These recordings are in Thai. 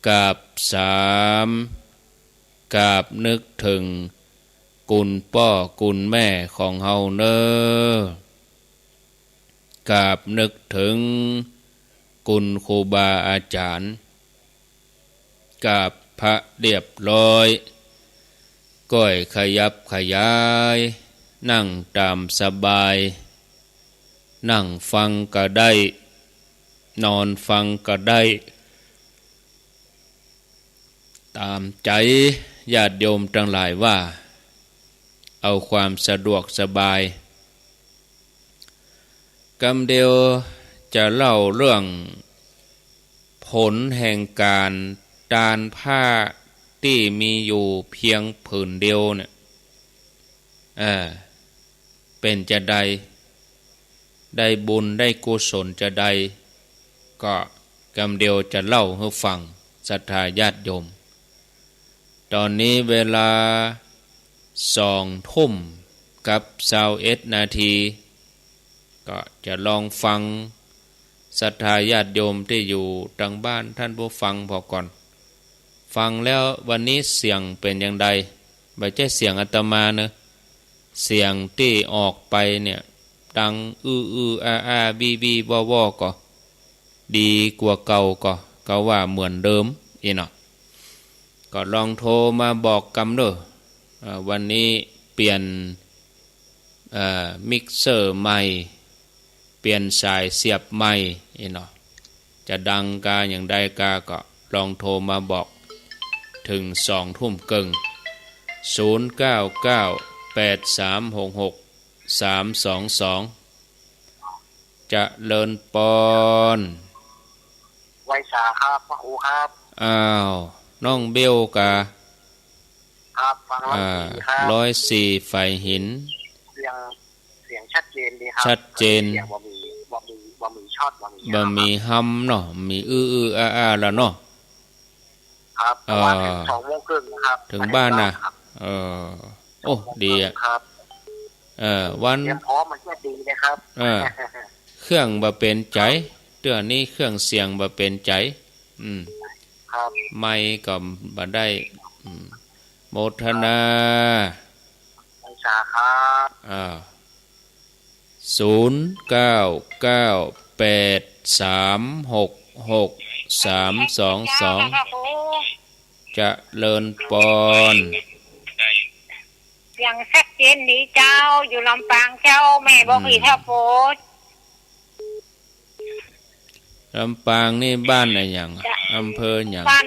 กับสามกับนึกถึงกุลพ่อกุลแม่ของเฮาเนอกับนึกถึงกุลครูบาอาจารย์กับพระเรียบร้อยก้อยขยับขยายนั่งตามสบายนั่งฟังก็ได้นอนฟังก็ได้ตามใจญาติโยมทั้งหลายว่าเอาความสะดวกสบายกำเดียวจะเล่าเรื่องผลแห่งการตานผ้าที่มีอยู่เพียงผืนเดียวเนี่ยเป็นจะได้บุญได้กุศลจะใดก็กำเดียวจะเล่าให้ฟังศรัทธาญาติโยมตอนนี้เวลา20:00 นกับ21 นาทีก็จะลองฟังศรัทธาญาติโยมที่อยู่ทางบ้านท่านผู้ฟังพอก่อนฟังแล้ววันนี้เสียงเป็นอย่างใดไม่ใช่เสียงอาตมาเนอะเสียงที่ออกไปเนี่ยดังอาบีวอก็ดีกว่าเก่าก็ว่าเหมือนเดิมอีเนาะก็ลองโทรมาบอกกำเด้อวันนี้เปลี่ยนมิกเซอร์ใหม่เปลี่ยนสายเสียบใหม่อีเนาะจะดังกาอย่างใดกาก็ลองโทรมาบอกถึง20:30 0998366322จะเลินปอนไวสาครับพระครูครับอ้าวน้องเบลกาครับฟัง104ครับ104ไฟหินเสียงชัดเจนดีครับชัดเจนเสียงบ่มีช็อตบ่มีฮัมเนาะมีอาแล้วเนาะครับว่าถึง20:30นะครับถึงบ้านน่ะโอ้ดีอ่ะวันเตรียมพร้อมมันจะดีนะครับเครื่องบ่เป็นใจเดี๋ยวนี้เครื่องเสียงบ่เป็นใจครับไมค์ก็บ่ได้โมทนาไวสาครับ0998366322จะเลินปอนอย่างชัดเจนดีเจ้าอยู่ลำปางเจ้าแม่บอกอีท่าโพดลำปางนี่บ้านอะไรอย่างอำเภออย่างบ้าน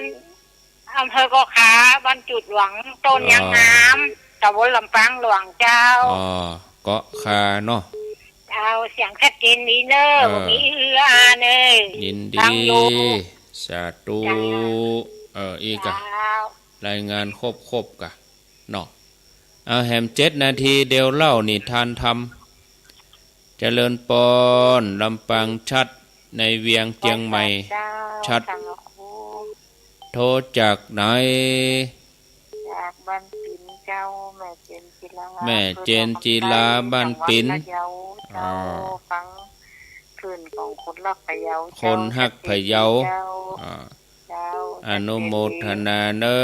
อำเภอก็ขาบ้านจุดหลวงต้นยางงามตำบลลำปางหลวงเจ้าเกาะคาเนาะเจ้าเสียงชัดเจนดีเนอะบ่มีเนอะยินดีสาธุอีกะรายงานครบกะเนาะเอาแฮม7 นาทีเดียวเล่านิทานธรรมเจริญปอนลำปางชัดในเวียงเจียงใหม่ชัดโทรจากไหนจากบ้านปิ่นเจ้าแม่เจนจีลาบ้านปิ่นฟังคืนของคนรักพะเยาคนฮักพะเยาอนุโมทนาเนอ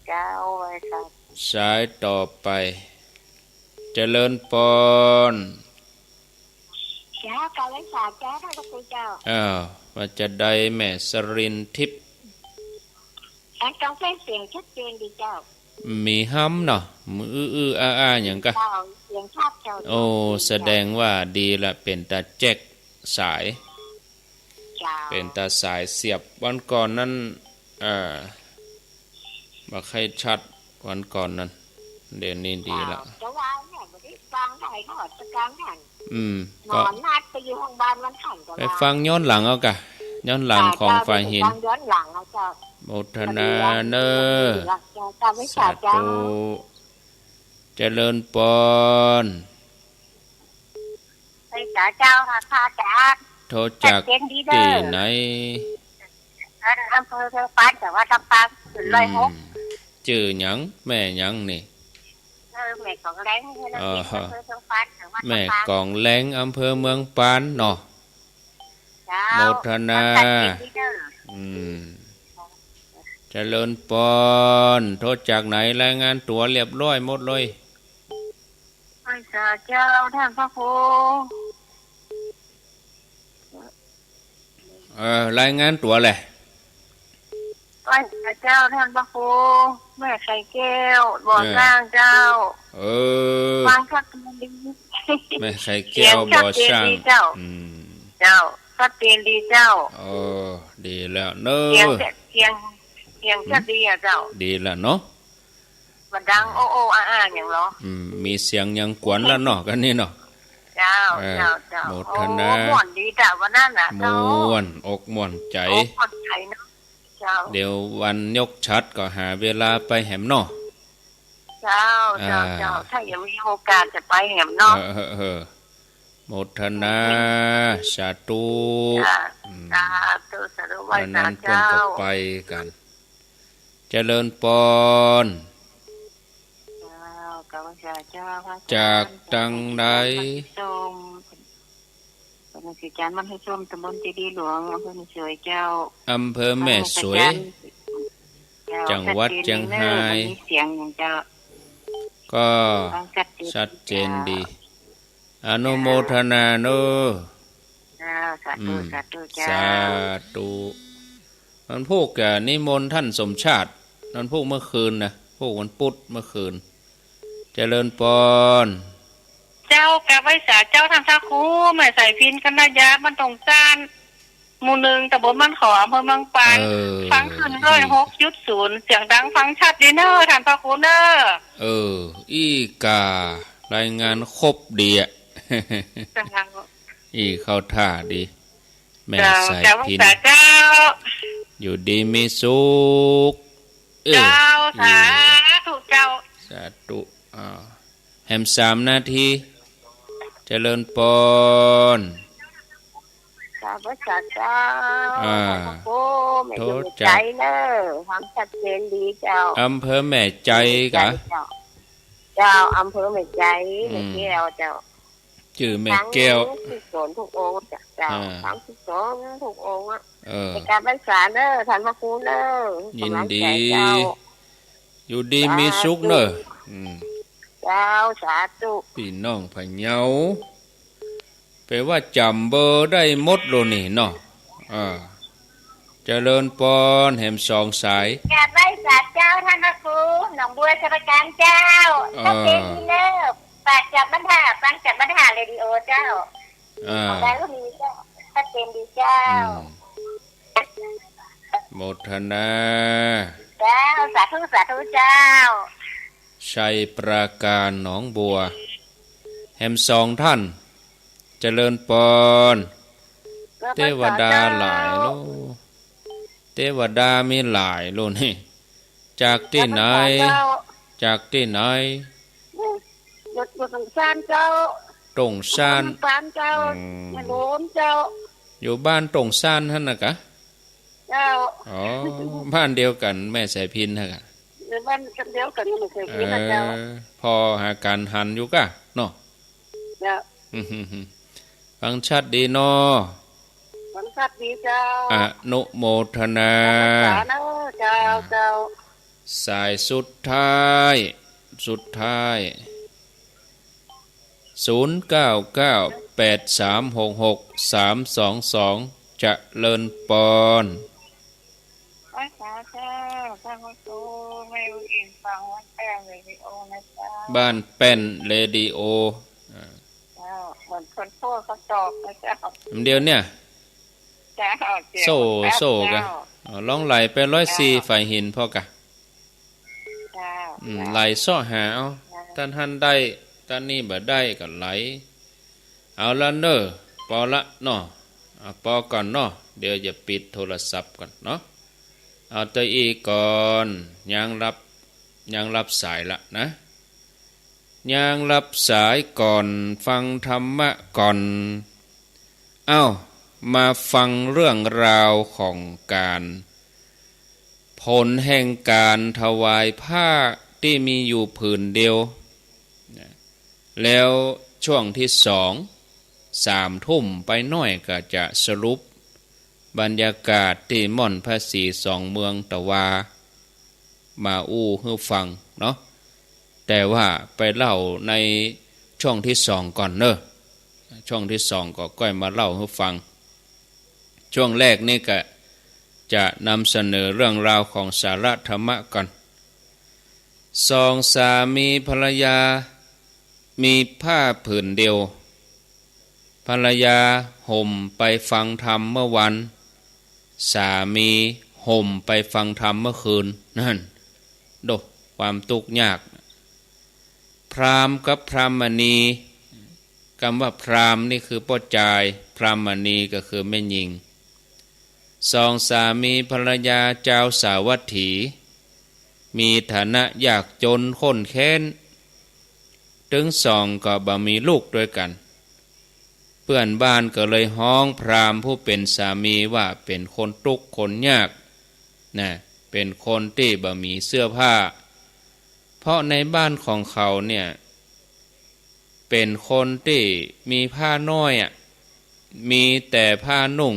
เจ้าไว้สักสายต่อไปเจริญปอนจ้ากาลสาจ้าท่านพระครูเจ้าว่าจะได้แม่สรินทิพย์ต้องเสียงชัดเจนดีเจ้ามีห้ำเนาะมืออาอย่างก็เสียงชัดเจ้าโอ้แสดงว่าดีละเป็นตาแจ็คสายเป็นตาสายเสียบวันก่อนนั้นบ่ค่อยชัดวันก่อนนั้นเดี๋ยวนี้ดีละจะว่าเนี่ยบ่ได้ฟังได้ก็ตะกลางนั่นก็นัดไปอยู่ห้องบ้านวันขันไปฟังย้อนหลังเอากะย้อนหลังของฝ่ายหินย้อนหลังเอาเจ้าโมทนาเนอสาธุเจริญปอนไปเจ้าค่ะจากโทรจากที่ไหนอำเภอเชียงปานแต่ว่าลำปางถึง106ชื่อหยังแม่หยังนี่แม่กองแรงอำเภอเชียงปานแต่ว่าแม่กองแรงอำเภอเมืองปานเนาะโมทนา เจริญปอนโทษจากไหนรายงานตัวเรียบร้อยหมดเลยพระเจ้าท่านพระครูรายงานตัวแหละพระเจ้าท่านพระครูแม่ไข่แก้วบ่อสร้างเจ้าฟังชัดดีแม่ไข่แก้วบ่อสร้างเจ้าชัดเจนดีเจ้าดีแล้วเนอะเสียงชัดดีอ่ะเจ้าดีแล้วเนาะมันดังโอโออาอย่างเหรอมีเสียงยังกวนแล้วเนาะกันนี่เนาะเจ้าโมทนาม่วนดีแต่วันนั้นน่ะม่วนอกม่วนใจเดี๋ยววันยกชัดก็หาเวลาไปแหมเนาะเจ้าถ้ายังมีโอกาสจะไปแหมเนาะโมทนาสาธุสาธุไว้สาเจ้าไปกันเจริญปอนจากตังใดเป็นสิจารย์มันให้ชมตำบลเจดีย์หลวงอำเภอแม่สวยเจ้าอำเภอแม่สวยจังหวัดเชียงรายเสียงอย่างเจ้าก็ชัดเจนดีอนุโมทนาเนอะสาธุมันพูกนิมนต์ท่านสมชาติมันพูกเมื่อคืนนะพูกวันพุธเมื่อคืนเจริญปอนเจ้ากะไว้สาเจ้าทางท่าคูแม่ใส่พินกันนะยะมันตรงจานหมู่1ตำบลบ้านขออำเภอเมืองปานฟังขึ้น106.0เสียงดังฟังชัดดีเนอะท่านพระครูเนอะอีการายงานครบดีอ่ะอีเข้าท่าดีแม่ใส่พินอยู่ดีมีสุขเจ้าสาธุเจ้าสาธุแหม3 นาทีเจริญปอนสาธุเจ้าโอ้แม่อยู่ใจเนอะความชัดเจนดีเจ้าอำเภอแม่ใจกะเจ้าอำเภอแม่ใจแม่แก้วเจ้าชื่อแม่แก้วทุกสนทุกองค์เจ้าทุกสนทุกองค์ในการรักษาเนอะท่านพระครูเนอะยินดีอยู่ดีมีสุขเนอะเจ้าสาธุพี่น้องพะเยาแปลว่าจำเบอร์ได้หมดโลนี่เนาะเจริญปอนแหม2 สายกราบไหว้ศาลเจ้าท่านพระครูหนองบัวชลการเจ้าชัดเจนดีเนอะปากจับบรรทัดฟังจับบรรทัดเรดิโอเจ้าได้ก็มีเจ้าชัดเจนดีเจ้าโมทนาเจ้าสาธุเจ้าชัยปราการหนองบัวแหม2 ท่านเจริญปอนเทวดาหลายโลเทวดามีหลายโลนี่จากที่ไหนอยู่ตรงซานเจ้าตรงซานเจ้าโน้มเจ้าอยู่บ้านตรงซานท่านนะกะเจ้าบ้านเดียวกันแม่สายพินฮะกะบ้านเดียวกันไม่เคยพินนะเจ้าพอหาการหันอยู่กะเนาะเจ้าฟังชัดดีเนาะฟังชัดดีเจ้าอนุโมทนาเจ้าสายสุดท้าย0998366322จะเลินปอนภาษาเจ้าท่านผู้ชมไม่อินฟังวันแป้งเรดิโอนะจ๊ะบ้านแป้นเรดิโอเหมือนคนโซ่เขาตอกนะเจ้าเดียวเนี่ยโซ่กะลองไหลไป104ฝ่ายหินพ่อกะไหลซ้อหาเอาท่านได้ท่านนี่บ่ได้ก็ไหลเอาละเนอปอละเนาะปอก่อนเนาะเดี๋ยวจะปิดโทรศัพท์ก่อนเนาะเอาตัวอีก่อนยังรับสายละนะยังรับสายก่อนฟังธรรมะก่อนมาฟังเรื่องราวของการผลแห่งการถวายผ้าที่มีอยู่ผืนเดียวแล้วช่วงที่3 ทุ่มไปหน่อยก็จะสรุปบรรยากาศที่ม่อนภาษี2 เมืองตะวา มาอู้ให้ฟังเนาะแต่ว่าไปเล่าในช่องที่2ก่อนเนอะช่องที่2ก็ก้อยมาเล่าให้ฟังช่วงแรกนี่ก็จะนำเสนอเรื่องราวของสาระธรรมะก่อน2สามีภรรยามีผ้าผืนเดียวภรรยาห่มไปฟังธรรมเมื่อวันสามีห่มไปฟังธรรมเมื่อคืนนั่นโดความทุกข์ยากพราหมณ์กับพรามณีคำว่าพราหมณ์นี่คือพ่อจายพรามณีก็คือแม่หญิง2สามีภรรยาเจ้าสาวัตถีมีฐานะยากจนข้นแค้นถึง2ก็บ่มีลูกด้วยกันเพื่อนบ้านก็เลยฮ้องพราหมณ์ผู้เป็นสามีว่าเป็นคนทุกข์คนยากนะเป็นคนที่บ่มีเสื้อผ้าเพราะในบ้านของเขาเนี่ยเป็นคนที่มีผ้าน้อยมีแต่ผ้านุ่ง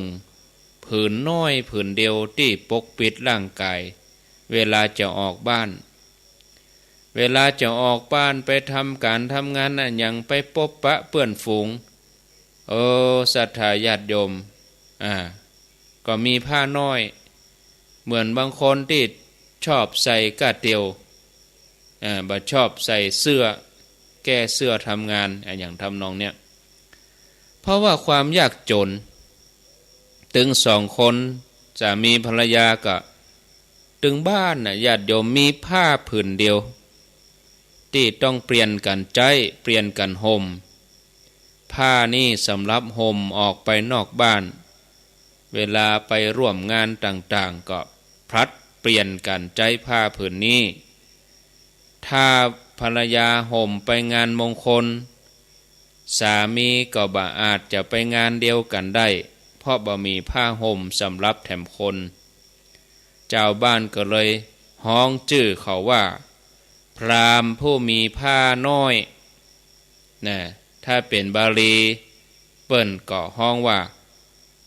ผืนน้อยผืนเดียวที่ปกปิดร่างกายเวลาจะออกบ้านไปทำการทำงานอย่างไปพบปะเพื่อนฝูงศรัทธาญาติโยมก็มีผ้าน้อยเหมือนบางคนที่ชอบใส่กาเตียวบ่ชอบใส่เสื้อแก้เสื้อทำงานอย่างทำนองเนี้ยเพราะว่าความยากจนถึง2คนจะมีภรรยาก็ถึงบ้านญาติโยมมีผ้าผืนเดียวที่ต้องเปลี่ยนกันใจเปลี่ยนกันห่มผ้านี่สำหรับห่มออกไปนอกบ้านเวลาไปร่วมงานต่างๆก็พลัดเปลี่ยนกันใจผ้าผืนนี้ถ้าภรรยาห่มไปงานมงคลสามีก็บ่อาจจะไปงานเดียวกันได้เพราะบ่มีผ้าห่มสำหรับแถมคนเจ้าบ้านก็เลยฮ้องชื่อเขาว่าพราหมณ์ผู้มีผ้าน้อยนะถ้าเป็นบาลีเปิ้นก็ฮ้องว่า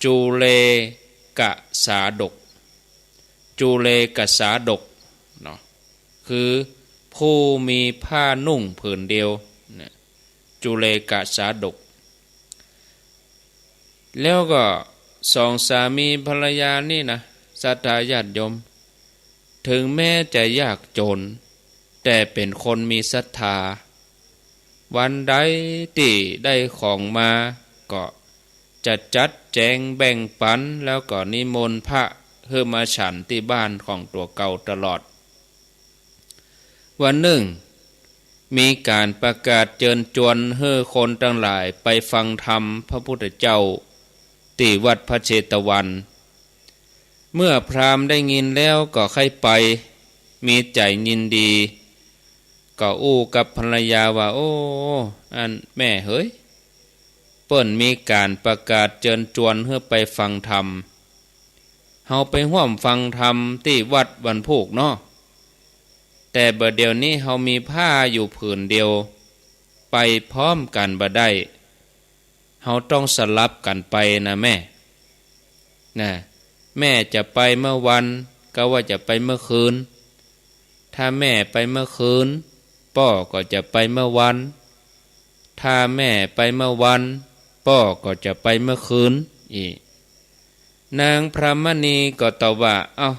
จูเลกะสาดกจูเลกะสาดกเนาะคือผู้มีผ้านุ่งผืนเดียวนะจูเลกะสาดกแล้วก็2สามีภรรยานี่นะศรัทธาญาติโยมถึงแม้จะยากจนแต่เป็นคนมีศรัทธาวันใดที่ได้ของมาก็จะจัดแจงแบ่งปันแล้วก็นิมนต์พระเพื่อมาฉันที่บ้านของตัวเก่าตลอดวันหนึ่งมีการประกาศเชิญชวนให้คนทั้งหลายไปฟังธรรมพระพุทธเจ้าที่วัดพระเชตวันเมื่อพราหมณ์ได้ยินแล้วก็ใครไปมีใจยินดีก็อู้กับภรรยาว่าโอ้อันแม่เฮ้ยเปิ้นมีการประกาศเชิญชวนให้ไปฟังธรรมเฮาไปร่วมฟังธรรมที่วัดวันพุกเนาะแต่บัดเดี๋ยวนี้เฮามีผ้าอยู่ผืนเดียวไปพร้อมกันบ่ได้เฮาต้องสลับกันไปนะแม่แม่จะไปเมื่อวันก็ว่าจะไปเมื่อคืนถ้าแม่ไปเมื่อคืนพ่อก็จะไปเมื่อวันถ้าแม่ไปเมื่อวันพ่อก็จะไปเมื่อคืนอีกนางพรหมณีก็ตอบว่าเอ้า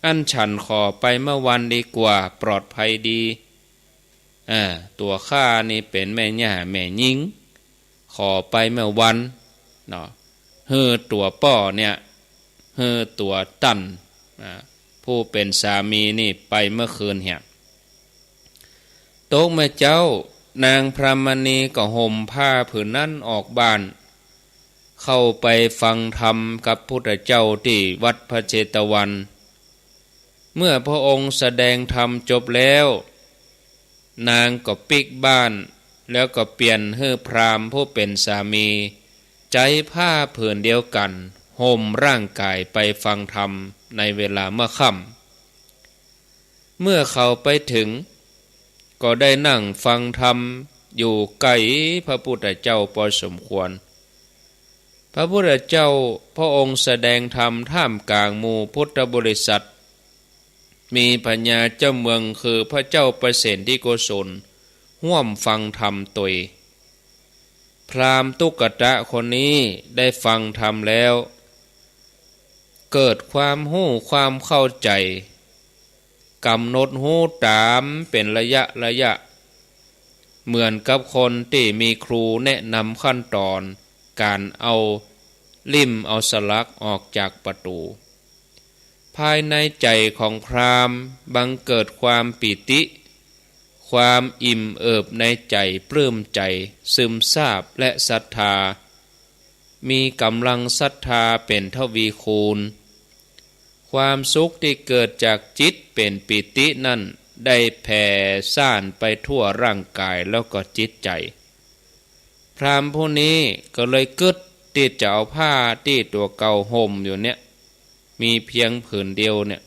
อันฉันขอไปเมื่อวันดีกว่าปลอดภัยดีตัวข้านี่เป็นแม่ย่าแม่หญิงขอไปเมื่อวันเนาะตัวป้อเนี่ยตัวตั้นผู้เป็นสามีนี่ไปเมื่อคืนเหี่ยโต๊ะแม่เจ้านางพรหมณีก็ห่มผ้าผืนนั้นออกบ้านเข้าไปฟังธรรมกับพุทธเจ้าที่วัดพระเชตวัน เมื่อพระองค์แสดงธรรมจบแล้วนางก็ปิกบ้านแล้วก็เปลี่ยนให้พราหมณ์ผู้เป็นสามีใจผ้าผืนเดียวกันห่มร่างกายไปฟังธรรมในเวลาเมื่อค่ำเมื่อเขาไปถึงก็ได้นั่งฟังธรรมอยู่ไกลพระพุทธเจ้าพอสมควรพระพุทธเจ้าพระองค์แสดงธรรมท่ามกลางหมู่พุทธบริษัท มีพญาเจ้าเมืองคือพระเจ้าประเสนที่โกศลห่วมฟังธรรมตยพราหมณ์ตุกตะคนนี้ได้ฟังธรรมแล้วเกิดความหู้ความเข้าใจกำหนดหู้ตามเป็นระยะเหมือนกับคนที่มีครูแนะนำขั้นตอนการเอาลิ่มเอาสลักออกจากประตูภายในใจของพราหมณ์บังเกิดความปิติความอิ่มเอิบในใจปลื้มใจซึมซาบและศรัทธามีกำลังศรัทธาเป็นทวีคูณความสุขที่เกิดจากจิตเป็นปิตินั้นได้แผ่ซ่านไปทั่วร่างกายแล้วก็จิตใจพราหมณ์ผู้นี้ก็เลยกึศที่จะเอาผ้าที่ตัวเก่าห่มอยู่เนี่ยมีเพียงผืนเดียวเนี่ย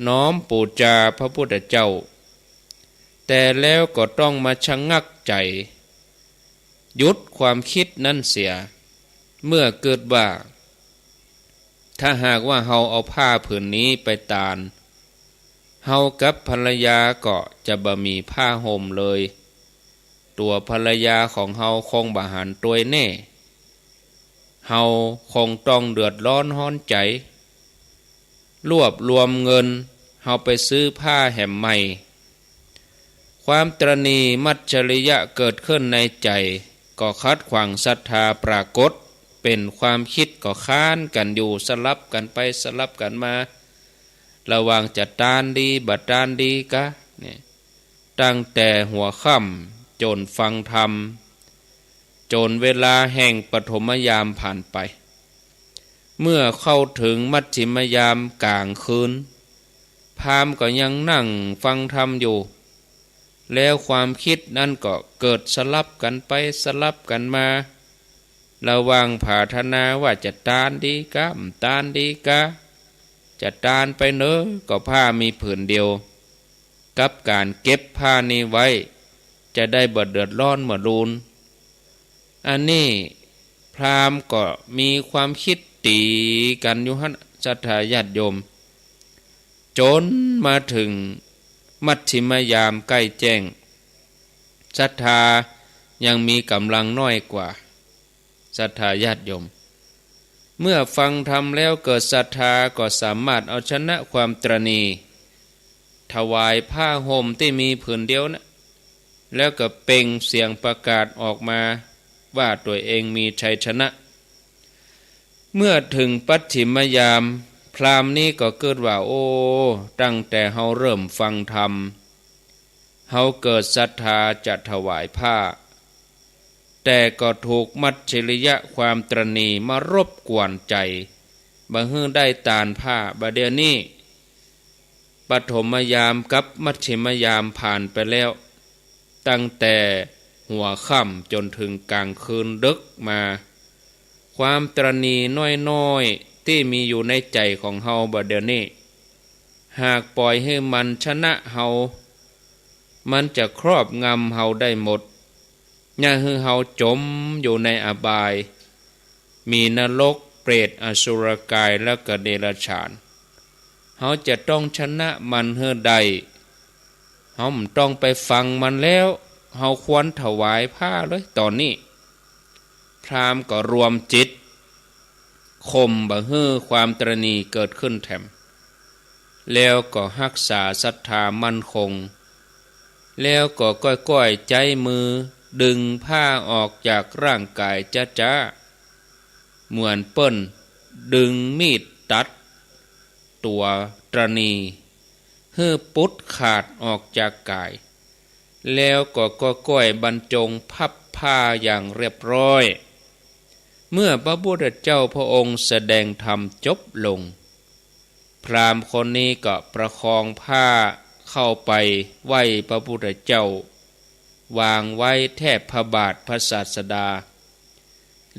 น้อมปูชาพระพุทธเจ้าแต่แล้วก็ต้องมาชะงักใจหยุดความคิดนั้นเสียเมื่อเกิดว่าถ้าหากว่าเฮาเอาผ้าผืนนี้ไปตานเฮากับภรรยาก็จะบ่มีผ้าห่มเลยตัวภรรยาของเฮาคงบ่หันตัวแน่เฮาคงต้องเดือดร้อนฮ้อนใจรวบรวมเงินเฮาไปซื้อผ้าแหมใหม่ความตระหนี่มัจฉริยะเกิดขึ้นในใจก็คัดขวางศรัทธาปรากฏเป็นความคิดก็ค้านกันอยู่สลับกันไปสลับกันมาระหว่างจะตานดีบัดตานดีกะเนี่ยตั้งแต่หัวค่ำจนฟังธรรมจนเวลาแห่งปฐมยามผ่านไปเมื่อเข้าถึงมัชฌิมยามกลางคืนพราหมณ์ก็ยังนั่งฟังธรรมอยู่แล้วความคิดนั่นก็เกิดสลับกันไปสลับกันมาระหว่างปรารถนาว่าจะตานดีกะตานดีกะจะตานไปเนอะก็ผ้ามีผืนเดียวกับการเก็บผ้านี้ไว้จะได้บ่เดือดร้อนเมื่อรูนอันนี้พราหมณ์ก็มีความคิดตีกันอยู่หั่นศรัทธาญาติโยมจนมาถึงมัชฌิมยามใกล้แจ้งศรัทธายังมีกำลังน้อยกว่าศรัทธาญาติโยมเมื่อฟังธรรมแล้วเกิดศรัทธาก็สามารถเอาชนะความตระหนี่ถวายผ้าห่มที่มีผืนเดียวนะแล้วก็เปล่งเสียงประกาศออกมาว่าตัวเองมีชัยชนะเมื่อถึงปัจฉิมยามพราหมณ์นี้ก็เกิดว่าโอ้ตั้งแต่เฮาเริ่มฟังธรรมเฮาเกิดศรัทธาจะถวายผ้าแต่ก็ถูกมัจฉริยะความตระหนี่มารบกวนใจบ่ฮื้อได้ตานผ้าบัดเดี๋ยวนี้ปฐมยามกับมัชฌิมยามผ่านไปแล้วตั้งแต่หัวค่ำจนถึงกลางคืนดึกมาความตระหนี่น้อยๆที่มีอยู่ในใจของเฮาบัดเดี๋ยวนี้หากปล่อยให้มันชนะเฮามันจะครอบงำเฮาได้หมดอย่าให้เฮาจมอยู่ในอบายมีนรกเปรตอสุรกายและก็เดรัจฉานเฮาจะต้องชนะมันให้ได้เฮาต้องไปฟังมันแล้วเฮาควรถวายผ้าเลยตอนนี้พราหมณ์ก็รวมจิตข่มบ่ให้ความตระหนี่เกิดขึ้นแถมแล้วก็รักษาศรัทธามั่นคงแล้วก็ก้อยๆใจมือดึงผ้าออกจากร่างกายจ้าๆเหมือนเปิ้นดึงมีดตัดตัวตระหนี่ให้ปุดขาดออกจากกายแล้วก็ก้อยบรรจงพับผ้าอย่างเรียบร้อยเมื่อพระพุทธเจ้าพระองค์แสดงธรรมจบลงพราหมณ์คนนี้ก็ประคองผ้าเข้าไปไหว้พระพุทธเจ้าวางไว้แทบพระบาทพระศาสดา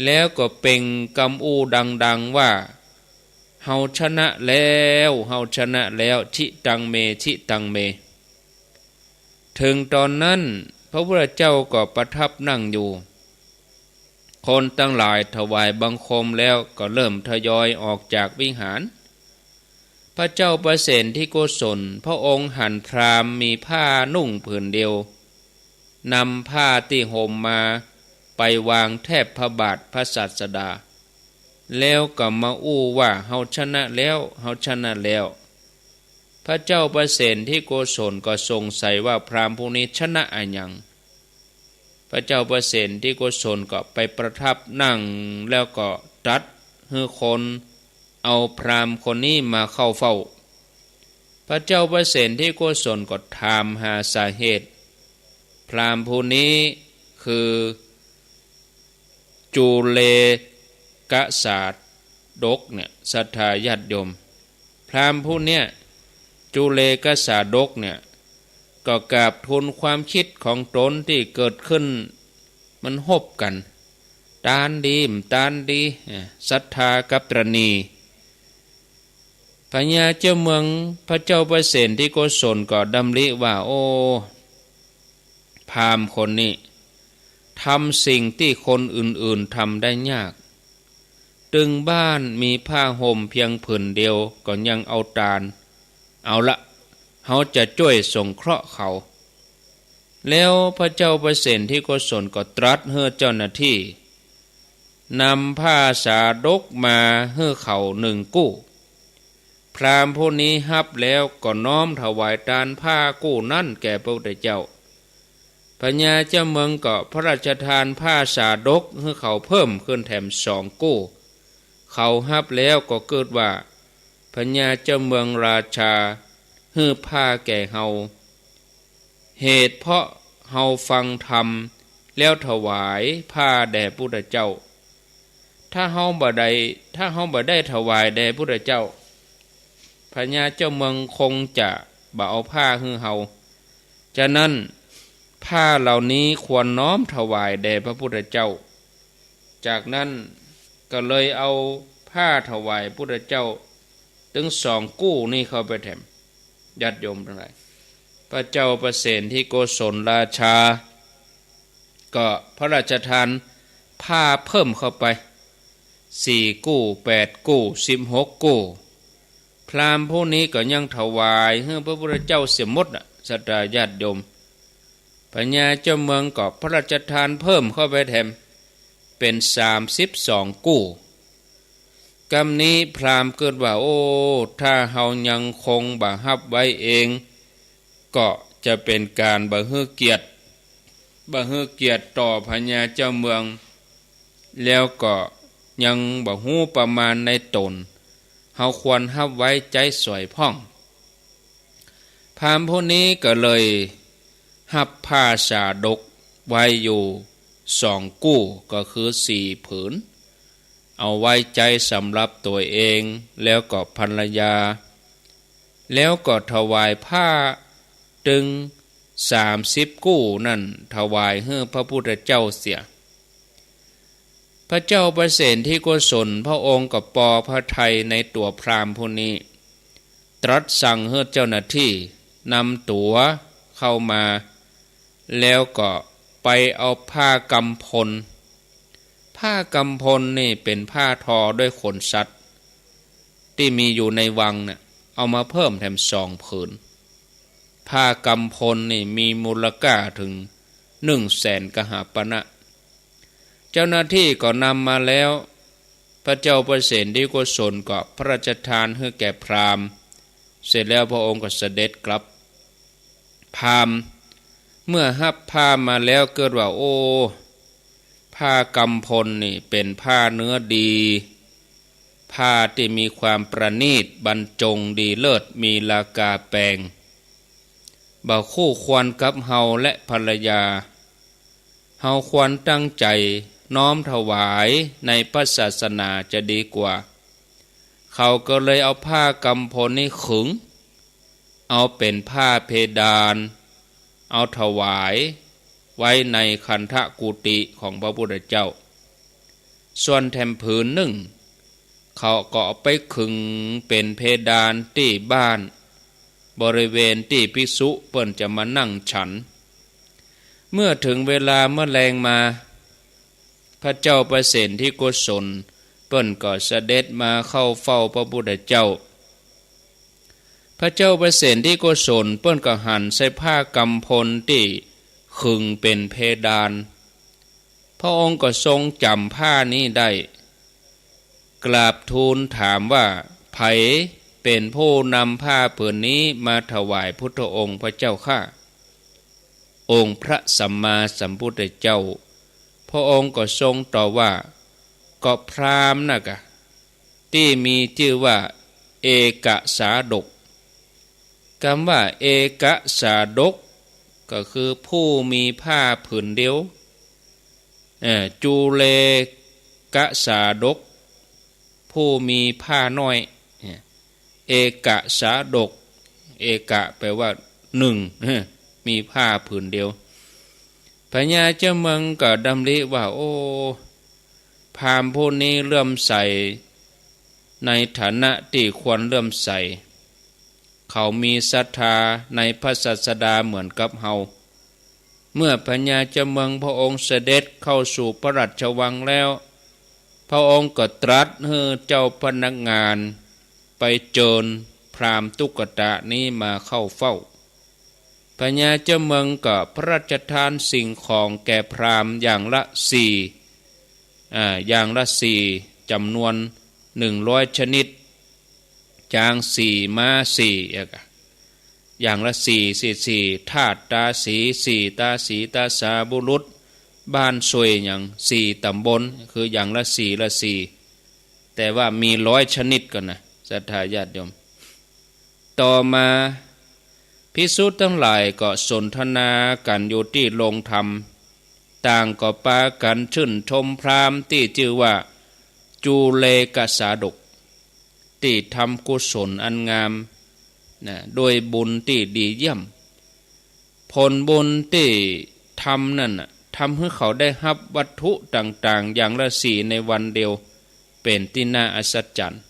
แล้วก็เป่งกำอู้ดังๆว่าเฮาชนะแล้วเฮาชนะแล้วทิตังเมทิตังเมถึงตอนนั้นพระพุทธเจ้าก็ประทับนั่งอยู่คนทั้งหลายถวายบังคมแล้วก็เริ่มทยอยออกจากวิหารพ พระเจ้าประเสนที่โกศลพระองค์หันพราหมณ์มีผ้านุ่งผืนเดียวนำผ้าที่ห่มมาไปวางแทบพระบาทพระศาสดาแล้วก็มาอู้ว่าเฮาชนะแล้วเฮาชนะแล้วพระเจ้าประเสนที่โกศลก็สงสัยว่าพราหมณ์ผู้นี้ชนะอะไรอย่างพระเจ้าประเสนที่โกศลก็ไปประทับนั่งแล้วก็ตรัสให้คนเอาพราหมณ์คนนี้มาเข้าเฝ้าพระเจ้าประเสนที่โกศลก็ถามหาสาเหตุพราหมณ์ผู้นี้คือจุเลกษาดกเนี่ยศรัทธาญาติโยมพราหมณ์ผู้เนี้ยจุเลกษาดกเนี่ยก็กราบทูลความคิดของตนที่เกิดขึ้นมันหบกันตานดีมตานดีศรัทธากับตรณีพญาเจ้าเมืองพระเจ้าประเสนที่โกศลก็ดำริว่าโอ้พราหมณ์คนนี้ทำสิ่งที่คนอื่นๆทำได้ยากตึงบ้านมีผ้าห่มเพียงผืนเดียวก็ยังเอาตาลเอาละเขาจะช่วยสงเคราะห์เขาแล้วพระเจ้าประเสนที่โกศลก็ตรัสให้เจ้าหน้าที่นำผ้าสาดกมาให้เขา1 กู้พราหมณ์ผู้นี้รับแล้วก็น้อมถวายทานผ้ากู้นั่นแก่พระพุทธเจ้าพญาเจ้าเมืองก็พระราชทานผ้าสาดกให้เขาเพิ่มขึ้นแถม2 กู้เขารับแล้วก็เกิดว่าพญาเจ้าเมืองราชาให้ผ้าแก่เฮาเหตุเพราะเฮาฟังธรรมแล้วถวายผ้าแด่พระพุทธเจ้าถ้าเฮาบ่ได้ถวายแด่พระพุทธเจ้าพญาเจ้าเมืองคงจะบ่เอาผ้าให้เฮาฉะนั้นผ้าเหล่านี้ควรน้อมถวายแด่พระพุทธเจ้าจากนั้นก็เลยเอาผ้าถวายพระพุทธเจ้าถึง2 กู้นี่เข้าไปแถมญาติโยมทั้งหลายพระเจ้าประเสนที่โกศลราชาก็พระราชทานผ้าเพิ่มเข้าไป4 กู้8 กู้16 กู้พราหมณ์ผู้นี้ก็ยังถวายให้พระพุทธเจ้าเสียหมดศรัทธาญาติโยมพญาเจ้าเมืองก็พระราชทานเพิ่มเข้าไปแถมเป็น32 กู้กำนี้พราหมณ์เกิดว่าโอ้ถ้าเฮายังคงบ่ฮับไว้เองก็จะเป็นการบ่ฮื้อเกียรติต่อพญาเจ้าเมืองแล้วก็ยังบ่ฮู้ประมาณในตนเฮาควรฮับไว้ใจสวยพ่องพราหมณ์ผู้นี้ก็เลยฮับผ้าสาดกไว้อยู่2 กู้ก็คือ4 ผืนเอาไว้ใจสำหรับตัวเองแล้วก็ภรรยาแล้วก็ถวายผ้าถึง30 กู้นั่นถวายให้พระพุทธเจ้าเสียพระเจ้าประเสนที่โกศลพระองค์ก็ปอพระทัยในตัวพราหมณ์ผู้นี้ตรัสสั่งให้เจ้าหน้าที่นำตั๋วเข้ามาแล้วก็ไปเอาผ้ากำพลนี่เป็นผ้าทอด้วยขนสัตว์ที่มีอยู่ในวังเนี่ยเอามาเพิ่มแถม2 ผืนผ้ากำพลนี่มีมูลค่าถึง100,000 กหาปณะเจ้าหน้าที่ก็นำมาแล้วพระเจ้าประเสนที่โกศลก็พระราชทานให้แก่พราหมณ์เสร็จแล้วพระองค์ก็เสด็จกลับพราหมณ์เมื่อรับผ้ามาแล้วเกิดว่าโอ้ผ้ากำพลนี่เป็นผ้าเนื้อดีผ้าที่มีความประณีตบรรจงดีเลิศมีราคาแพงบ่คู่ควรกับเฮาและภรรยาเฮาควรตั้งใจน้อมถวายในพระศาสนาจะดีกว่าเขาก็เลยเอาผ้ากำพลนี้ขึงเอาเป็นผ้าเพดานเอาถวายไว้ในคันธกุฏิของพระพุทธเจ้าส่วนแถมผืนหนึ่งเขาก็เอาไปขึงเป็นเพดานที่บ้านบริเวณที่ภิกษุเปิ้นจะมานั่งฉันเมื่อถึงเวลาแมลงมาพระเจ้าประเสนที่โกศลเปิ้นก็เสด็จมาเข้าเฝ้าพระพุทธเจ้า พระเจ้าประเสนที่โกศลเปิ้นก็หันใส่ผ้ากำพลที่ขึงเป็นเพดานพระองค์ก็ทรงจำผ้านี้ได้กราบทูลถามว่าไผเป็นผู้นำผ้าผืนนี้มาถวายพุทธองค์พระเจ้าข้าองค์พระสัมมาสัมพุทธเจ้าพระองค์ก็ทรงตอบว่าก็พราหมณ์นะกะที่มีชื่อว่าเอกสาดกคำว่าเอกสาดกก็คือผู้มีผ้าผืนเดียวจูเลกสาดกผู้มีผ้าน้อยเอกสาดกเอกะแปลว่าหนึ่งมีผ้าผืนเดียวพญาเจ้าเมืองก็ดำริว่าโอ้พราหมณ์ผู้นี้เลื่อมใสในฐานะที่ควรเลื่อมใสเขามีศรัทธาในพระศาสดาเหมือนกับเฮาเมื่อพญาเจ้าเมืองพระองค์เสด็จเข้าสู่พระราชวังแล้วพระองค์ก็ตรัสให้เจ้าพนักงานไปเชิญพราหมณ์ตุ๊กตานี้มาเข้าเฝ้าพญาเจ้าเมืองก็พระราชทานสิ่งของแก่พราหมณ์อย่างละ4จำนวน100ชนิดจาง4ม้า4อย่างละ4ธาตุตาสี4ตาสีตาสาบุรุษบ้านสวยอย่าง4ตำบลคืออย่างละ4แต่ว่ามี100ชนิดกันนะศรัทธาญาติโยมต่อมาภิกษุทั้งหลายก็สนทนากันอยู่ที่โรงธรรมต่างก็ปากันชื่นชมพราหมณ์ที่ชื่อว่าจูเลกสาดกที่ทำกุศลอันงามโดยบุญที่ดีเยี่ยมผลบุญที่ทำนั่นทำให้เขาได้รับวัตถุต่างๆอย่างละ4ในวันเดียวเป็นที่น่าอัศจรรย์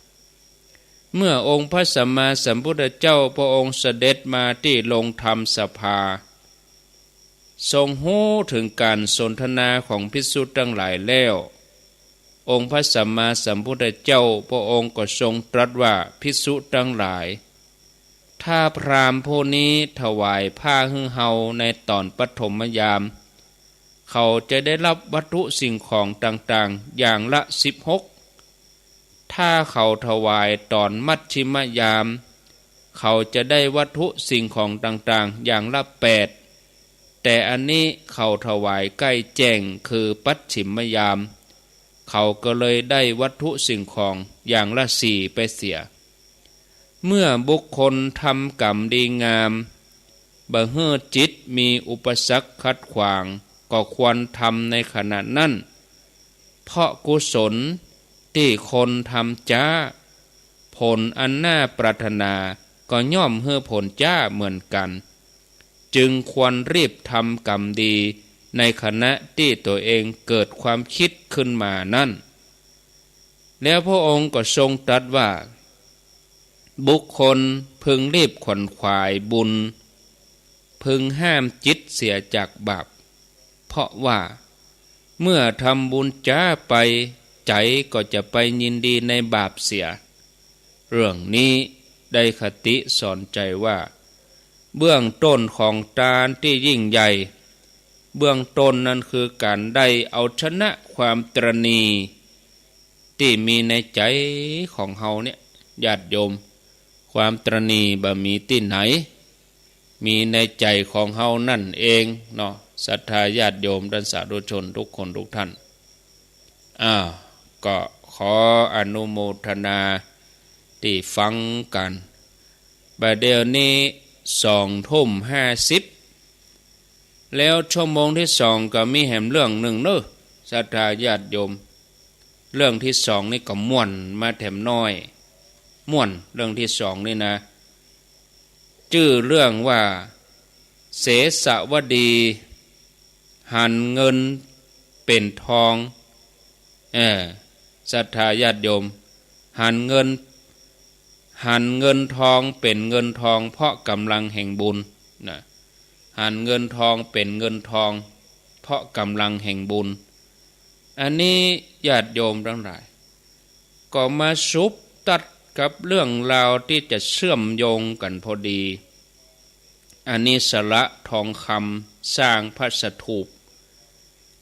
เมื่อองค์พระสัมมาสัมพุทธเจ้าพระองค์เสด็จมาที่โรงธรรมสภาทรงรู้ถึงการสนทนาของภิกษุทั้งหลายแล้วองค์พระสัมมาสัมพุทธเจ้าพระองค์ก็ทรงตรัสว่าภิกษุทั้งหลายถ้าพราหมณ์ผู้นี้ถวายผ้าให้เฮาในตอนปฐมยามเขาจะได้รับวัตถุสิ่งของต่างๆอย่างละ16ถ้าเขาถวายตอนมัชชิมยามเขาจะได้วัตถุสิ่งของต่างๆอย่างละ8แต่อันนี้เขาถวายใกล้แจ้งคือปัจฉิมยามเขาก็เลยได้วัตถุสิ่งของอย่างละ4ไปเสียเมื่อบุคคลทำกรรมดีงามบ่เฮือจิตมีอุปสรรคขัดขวางก็ควรทำในขณะนั้นเพราะกุศลที่คนทำจ้าผลอันน่าปรารถนาก็ย่อมเฮือผลจ้าเหมือนกันจึงควรรีบทำกรรมดีในขณะที่ตัวเองเกิดความคิดขึ้นมานั่นแล้วพระองค์ก็ทรงตรัสว่าบุคคลพึงรีบขวนขวายบุญพึงห้ามจิตเสียจากบาปเพราะว่าเมื่อทำบุญจ้าไปใจก็จะไปยินดีในบาปเสียเรื่องนี้ได้คติสอนใจว่าเบื้องต้นของทานที่ยิ่งใหญ่เบื้องต้นนั้นคือการได้เอาชนะความตรณีที่มีในใจของเฮาเนี่ยญาติโยมความตรณีบ่มีที่ไหนมีในใจของเฮานั่นเองเนาะศรัทธาญาติโยมท่านสาธุชนทุกคนทุกท่านก็ขออนุโมทนาที่ฟังกันบัดเดี๋ยวนี้20:50แล้วชั่วโมงที่2ก็มีแหมเรื่องหนึ่งเนอะศรัทธาญาติโยมเรื่องที่2นี่ก็ม่วนมาแถมน้อยม่วนเรื่องที่2นี่นะชื่อเรื่องว่าเสสวดีหันเงินเป็นทองศรัทธาญาติโยมหันเงินทองเป็นเงินทองเพราะกำลังแห่งบุญนะหันเงินทองเป็นเงินทองเพราะกำลังแห่งบุญอันนี้ญาติโยมทั้งหลายก็มาซุบตัด กับเรื่องราวที่จะเชื่อมโยงกันพอดีอันนี้สละทองคำสร้างพระสถูป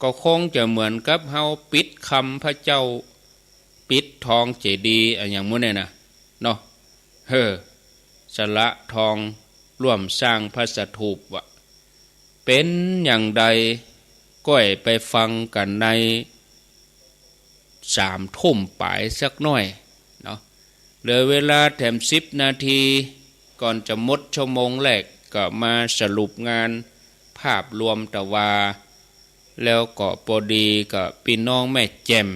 ก็คงจะเหมือนกับเฮาปิดคำพระเจ้าปิดทองเจดีย์อย่างมื้อนี่นะเนาะสละทองร่วมสร้างพระสถูปวะเป็นอย่างใดก้อยไปฟังกันใน3 ทุ่มปลายสักหน่อยเนาะเหลือเวลาแถม10 นาทีก่อนจะหมดชั่วโมงแรกก็มาสรุปงานภาพรวมตะวาแล้วก็พอดีก็พี่น้องแม่แจ่ม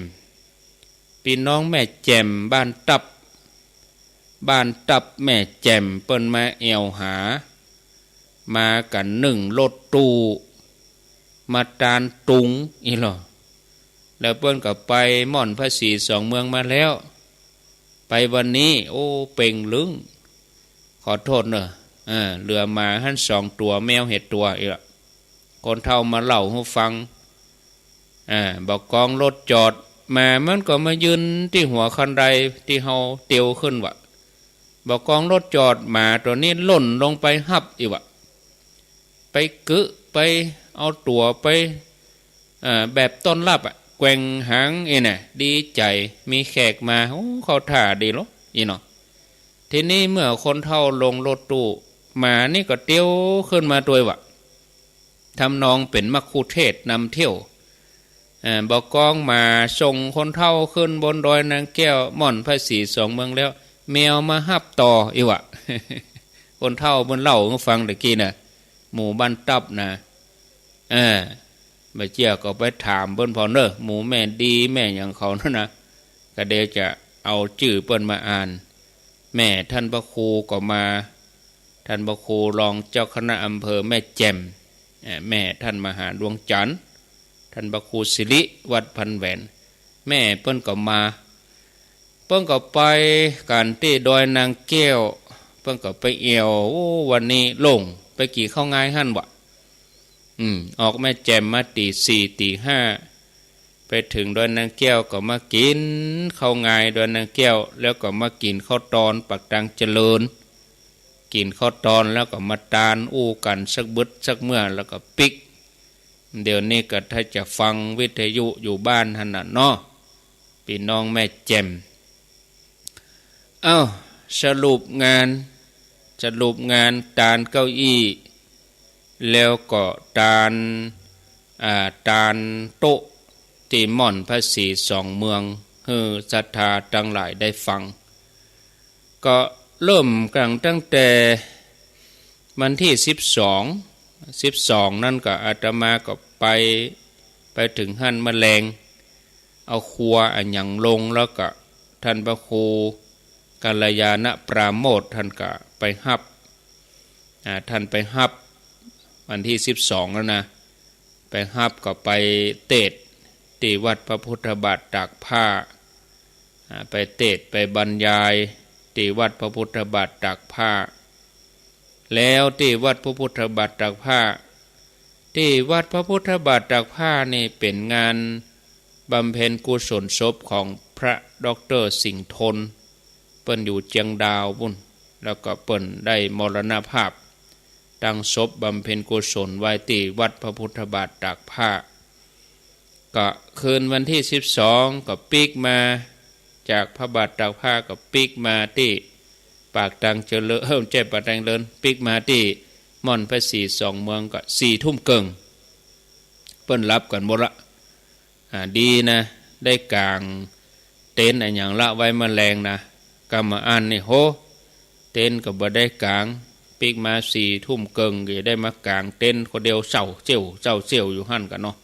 พี่น้องแม่แจ่มบ้านตับแม่แจ่มเปิ้นมาแอวหามากัน1 รถตู้มาตานตุงอีหรอแล้วเปิ้นก็ไปม่อนพระศรี2 เมืองมาแล้วไปวันนี้โอ้เป่งลึงขอโทษเนอะเรือมาหั่น2 ตัวแมวเห็ดตัวอีกละคนเฒ่ามาเล่าให้ฟังบอกกองรถจอดมามันก็มายืนที่หัวคันไดที่เฮาเตียวขึ้นวะบอกกองรถจอดมาตัวนี้หล่นลงไปหับอีกวะไปกึไปเอาตัวไปแบบต้อนรับแกว่งหางน่ะดีใจมีแขกมาโอ้เขาท่าดีหรออีเนาะทีนี้เมื่อคนเฒ่าลงรถตู้มานี่ก็เตียวขึ้นมาตัววะทำนองเป็นมัคคุเทศนำเที่ยวบอกกองมาส่งคนเฒ่าขึ้นบนดอยนางแก้วม่อนพระศรี2 เมืองแล้วแมวมาฮับต่ออีวะ คนเฒ่าบนเล่าฟังตะกี้น่ะหมู่บ้านตับนะบ่เจียก็ไปถามเพิ่นพอเด้อหมู่แม่ดีแม่หยังเขานั่นนะก็เดี๋ยวจะเอาชื่อเพิ่นมาอ่านแม่ท่านพระครูก็มาท่านพระครูรองเจ้าคณะอำเภอแม่แจ่มแม่ท่านมหาดวงจันทร์ท่านพระครูสิริวัดพันแหวนแม่เพิ่นก็มาเพิ่นก็ไปการที่ดอยนางแก้วเพิ่นก็ไปเอววันนี้ลงไปกี่เข้าง่ายหั่นวะออกแม่แจ่มมาตี 4 ตี 5ไปถึงดอยนางแก้วก็มากินข้าวง่ายดอยนางแก้วแล้วก็มากินข้าวตอนปักตังเจริญกินข้าวตอนแล้วก็มาตานอู้กันสักบึดสักเมื่อแล้วก็ปิกเดี๋ยวนี้ก็ถ้าจะฟังวิทยุอยู่บ้านหั่นน่ะเนาะพี่น้องแม่แจ่มสรุปงานตานเก้าอี้แล้วก็ตานโต๊ะที่ม่อนพระศรี2 เมืองศรัทธาทั้งหลายได้ฟังก็เริ่มกันตั้งแต่วันที่12นั่นก็อาตมาก็ไปถึงหั่นแมลงเอาครัวอันหยังลงแล้วก็ท่านพระครูกัลยาณปราโมทย์ท่านก็ไปฮับท่านไปฮับวันที่12แล้วนะไปฮับก็ไปเทศที่วัดพระพุทธบาทตากผ้าไปเทศไปบรรยายที่วัดพระพุทธบาทตากผ้าแล้วที่วัดพระพุทธบาทตากผ้าที่วัดพระพุทธบาทตากผ้านี่เป็นงานบำเพ็ญกุศลศพของพระดร.สิงห์ทนเปิ้นอยู่เจียงดาวบุญแล้วก็เปิ้นได้มรณภาพตั้งศพบำเพ็ญกุศลไว้ที่วัดพระพุทธบาทตากผ้าก็คืนวันที่12ก็ปีกมาจากพระบาทตากผ้าก็ปีกมาที่ปากตังเจริญเจ็บปากตังเลินปีกมาที่ม่อนพระศรี2 เมืองก็4 ทุ่มเกิงเปิ้นรับกันหมดละดีนะได้กลางเต็นท์อย่างละไว้แมลงนะกำมาอ่านนี่โหเต็นท์ก็บ่ได้กลางปีกมา4 ทุ่มเกิงก็ได้มากลางเต็นท์คนเดียวเศร้าเจียวอยู่หั่นกันเนาะ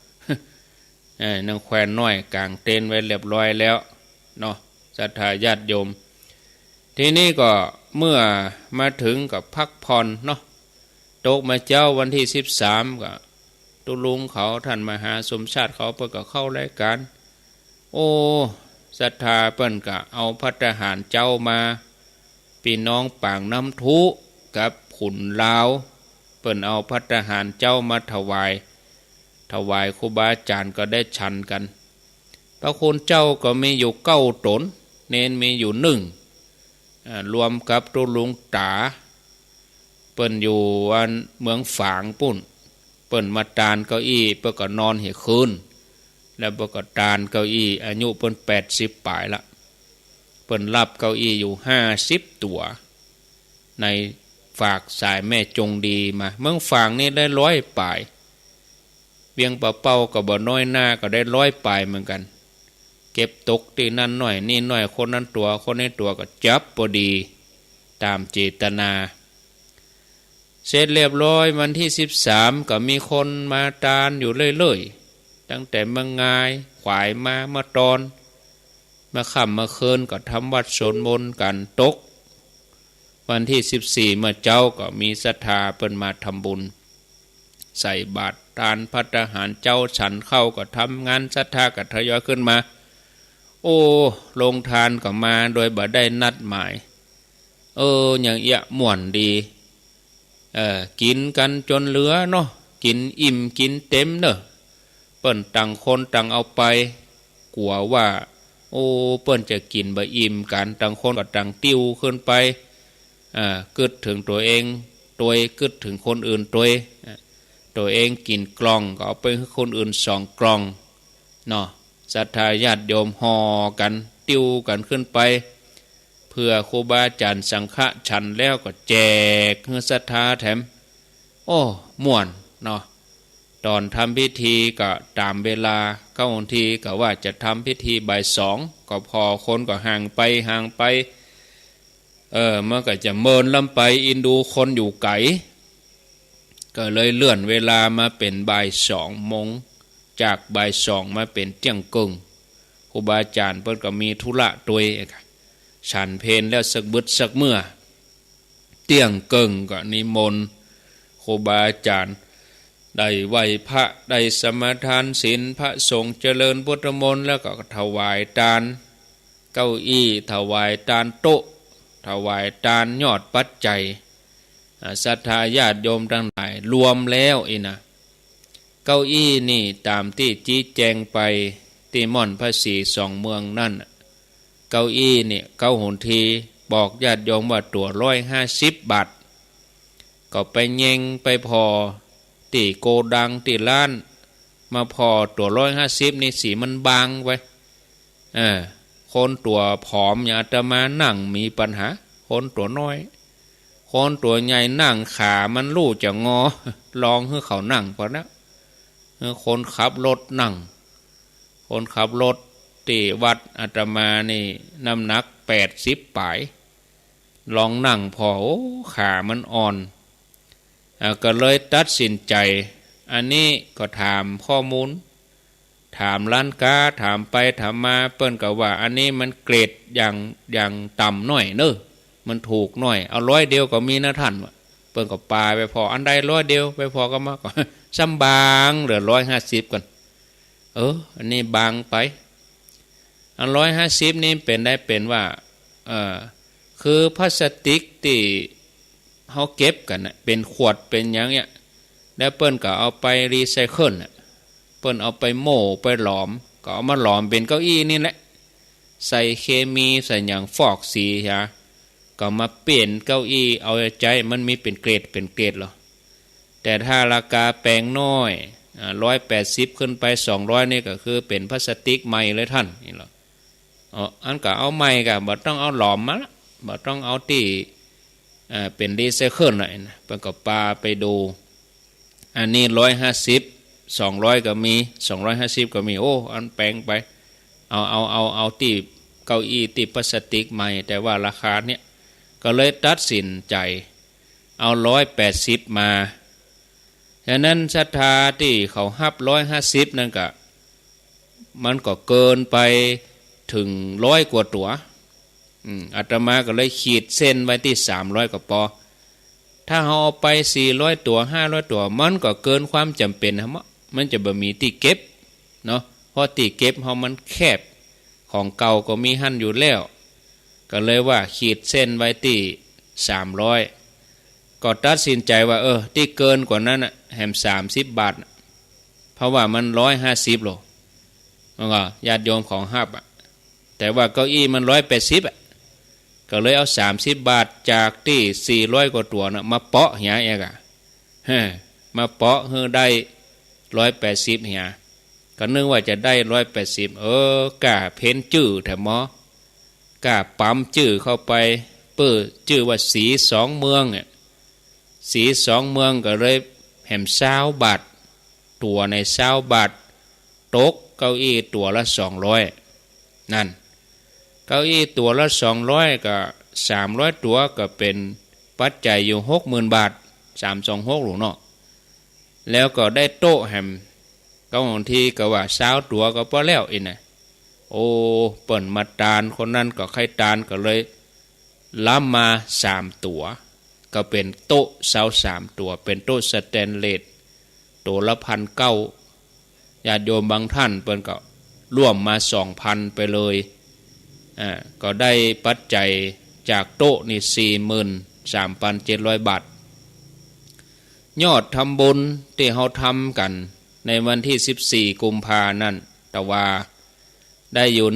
นางแควนน้อยกลางเต็นท์ไว้เรียบร้อยแล้วเนาะศรัทธาญาติโยมทีนี้ก็เมื่อมาถึงกับพักผ่อนเนาะตกมาเจ้าวันที่13ก็ตุลุงเขาท่านมหาสมชาติเขาเพิ่นก็เข้ารายการศรัทธาเปิ้นก็เอาภัตตาหารเจ้ามาพี่น้องปางน้ำทุกับขุนลาวเปิ้นเอาภัตตาหารเจ้ามาถวายครูบาอาจารย์ก็ได้ฉันกันพระคุณเจ้าก็มีอยู่9 ตนเน้นมีอยู่1 รวมกับตุลุงตาเปิ้นอยู่อันเมืองฝางปุ่นเปิ้นมาตานเก้าอี้เปิ้นก็นอนให้คืนแล้วเปิ้นก็ตานเก้าอี้อายุเปิ้น80ปลายละเปิ้นรับเก้าอี้อยู่50ตัวในฝากสายแม่จงดีมาเมืองฝางนี่ได้100ปลายเวียงปะเป้าก็บ่น้อยหน้าก็ได้100ปลายเหมือนกันเก็บตกที่นั่นหน่อยนี่หน่อยคนนั้นตัวคนนี้ตัวก็จับพอดีตามเจตนาเสร็จเรียบร้อยวันที่13ก็มีคนมาตานอยู่เรื่อยๆตั้งแต่เมืองงายขวายมาตอนมาค่ำมาคืนก็ทำวัดสวดมนต์กันตกวันที่14เมื่อเจ้าก็มีศรัทธาเปิ้นมาทำบุญใส่บาตรทานภัตตาหารเจ้าฉันเข้าก็ทำงานศรัทธาก็ทยอยขึ้นมาโอ้ลงทานก็มาโดยบ่ได้นัดหมายอย่างเอียม่วนดีกินกันจนเหลือเนาะกินอิ่มกินเต็มเนอะเปิ้นต่างคนต่างเอาไปกลัวว่าเปิ้นจะกินบ่อิ่มกันต่างคนก็ต่างติ้วขึ้นไปกึดถึงตัวเองตัวกึดถึงคนอื่นตัวเองกินกล่องก็เอาไปให้คนอื่น2กล่องเนาะศรัทธาญาติโยมห่อกันติ้วกันขึ้นไปเพื่อครูบาอาจารย์สังฆะฉันแล้วก็แจกให้ศรัทธาแถมม่วนเนาะตอนทำพิธีก็ตามเวลาเข้าทีก็ว่าจะทำพิธีบ่าย2ก็พอคนก็ห่างไปมันก็จะเมินลำไปอินดูคนอยู่ไกลก็เลยเลื่อนเวลามาเป็นบ่าย2 โมงจากบ่าย2มาเป็นเที่ยงครึ่งครูบาอาจารย์เพิ่นก็มีธุระตัวเองฉันเพลแล้วสักบึดสักเมื่อเที่ยงครึ่งก็นิมนต์ครูบาอาจารย์ได้ไหว้พระได้สมาทานศีลพระสงฆ์เจริญพุทธมนต์แล้วก็ถวายทานเก้าอี้ถวายทานโต๊ะถวายทานยอดปัจจัยศรัทธาญาติโยมทั้งหลายรวมแล้วนะเก้าอี้นี่ตามที่ชี้แจงไปที่ม่อนพระศรี2 เมืองนั่นเก้าอี้นี่เก้าหนทีบอกญาติโยมว่าตัว150 บาทก็ไปเย่งไปพอตีโกดังตีร้านมาพอตัว150นี่สีมันบางไว้คนตัวผอมอย่างอาตมานั่งมีปัญหาคนตัวน้อยคนตัวใหญ่นั่งขามันลู่จะงอลองให้เขานั่งพอนะคนขับรถนั่งคนขับรถที่วัดอาตมานี่น้ำหนัก80 ปลายลองนั่งพอขามันอ่อนก็เลยตัดสินใจอันนี้ก็ถามข้อมูลถามร้านค้าถามไปถามมาเปิ้นก็ว่าอันนี้มันเกรดอย่างต่ำหน่อยเนอะมันถูกหน่อยเอา100 เดียวก็มีนะท่านเปิ้นก็ปาไปพออันใด100 เดียวไปพอก็มาก็ซ้ำบางเหลือ150กันอันนี้บางไปอัน150นี่เป็นว่าคือพลาสติกที่เขาเก็บกันเป็นขวดเป็นอย่างเงี้ยแล้วเปิ้นก็เอาไปรีไซเคิลเปิ้นเอาไปโม่ไปหลอมก็เอามาหลอมเป็นเก้าอี้นี่แหละใส่เคมีใส่อย่างฟอกสีก็มาเปลี่ยนเก้าอี้เอาใจมันมีเป็นเกรดหรอแต่ถ้าราคาแปลงน้อย180ขึ้นไป200นี่ก็คือเป็นพลาสติกใหม่เลยท่านนี่หรออันก็เอาใหม่ก็บ่ต้องเอาหลอมมาละบ่ต้องเอาที่เป็นรีไซเคิลหน่อยนะเปิ้นก็ปาไปดูอันนี้150 200ก็มี250ก็มีอันแปลงไปเอาที่เก้าอี้ที่พลาสติกใหม่แต่ว่าราคาเนี้ยก็เลยตัดสินใจเอา180มาฉะนั้นศรัทธาที่เขาฮับ150นั่นก็มันก็เกินไปถึง100 กว่าตัวอาตมาก็เลยขีดเส้นไว้ที่300ก็พอถ้าเอาไป400 ตัว500 ตัวมันก็เกินความจำเป็นมันจะบ่มีที่เก็บเนาะเพราะที่เก็บเฮามันแคบของเก่าก็มีหั่นอยู่แล้วก็เลยว่าขีดเส้นไว้ที่300ก็ตัดสินใจว่าที่เกินกว่านั้นแหม30 บาทเพราะว่ามัน150โลมันก็ญาติโยมของฮับแต่ว่าเก้าอี้มัน180 ก็เลยเอา30 บาทจากที่400กว่าตัวนะมาเปาะเหียเอกมาเปาะเฮือได้180เหียก็นึกว่าจะได้180กะเพ้นจื้อแถมหมอกะปั๊มจื้อเข้าไปเปิ้อจื้อว่าสี2เมืองสี2เมืองก็เลยแหม20 บาทตัวใน20 บาทตกเก้าอี้ตัวละ200นั่นเก้าอี้ตัวละ200ก็300ตัวก็เป็นปัจจัยอยู่ 60,000 บาท326หลวงเนาะแล้วก็ได้โต๊ะแหมก็บางทีก็ว่า20ตัวก็พอแล้วอีกนะโอ้เปิ่นมาตานคนนั้นก็ใครตานก็เลยล้ำมา3ตัวก็เป็นโต๊ะ23ตัวเป็นโต๊ะสแตนเลสตัวละ1,900ญาติโยมบางท่านเปิ้นก็ร่วมมา 2,000 ไปเลยก็ได้ปัจจัยจากโต๊ะนี่ 43,700 บาทยอดทำบุญที่เฮาทำกันในวันที่14กุมภานั่นแต่ว่าได้อยู่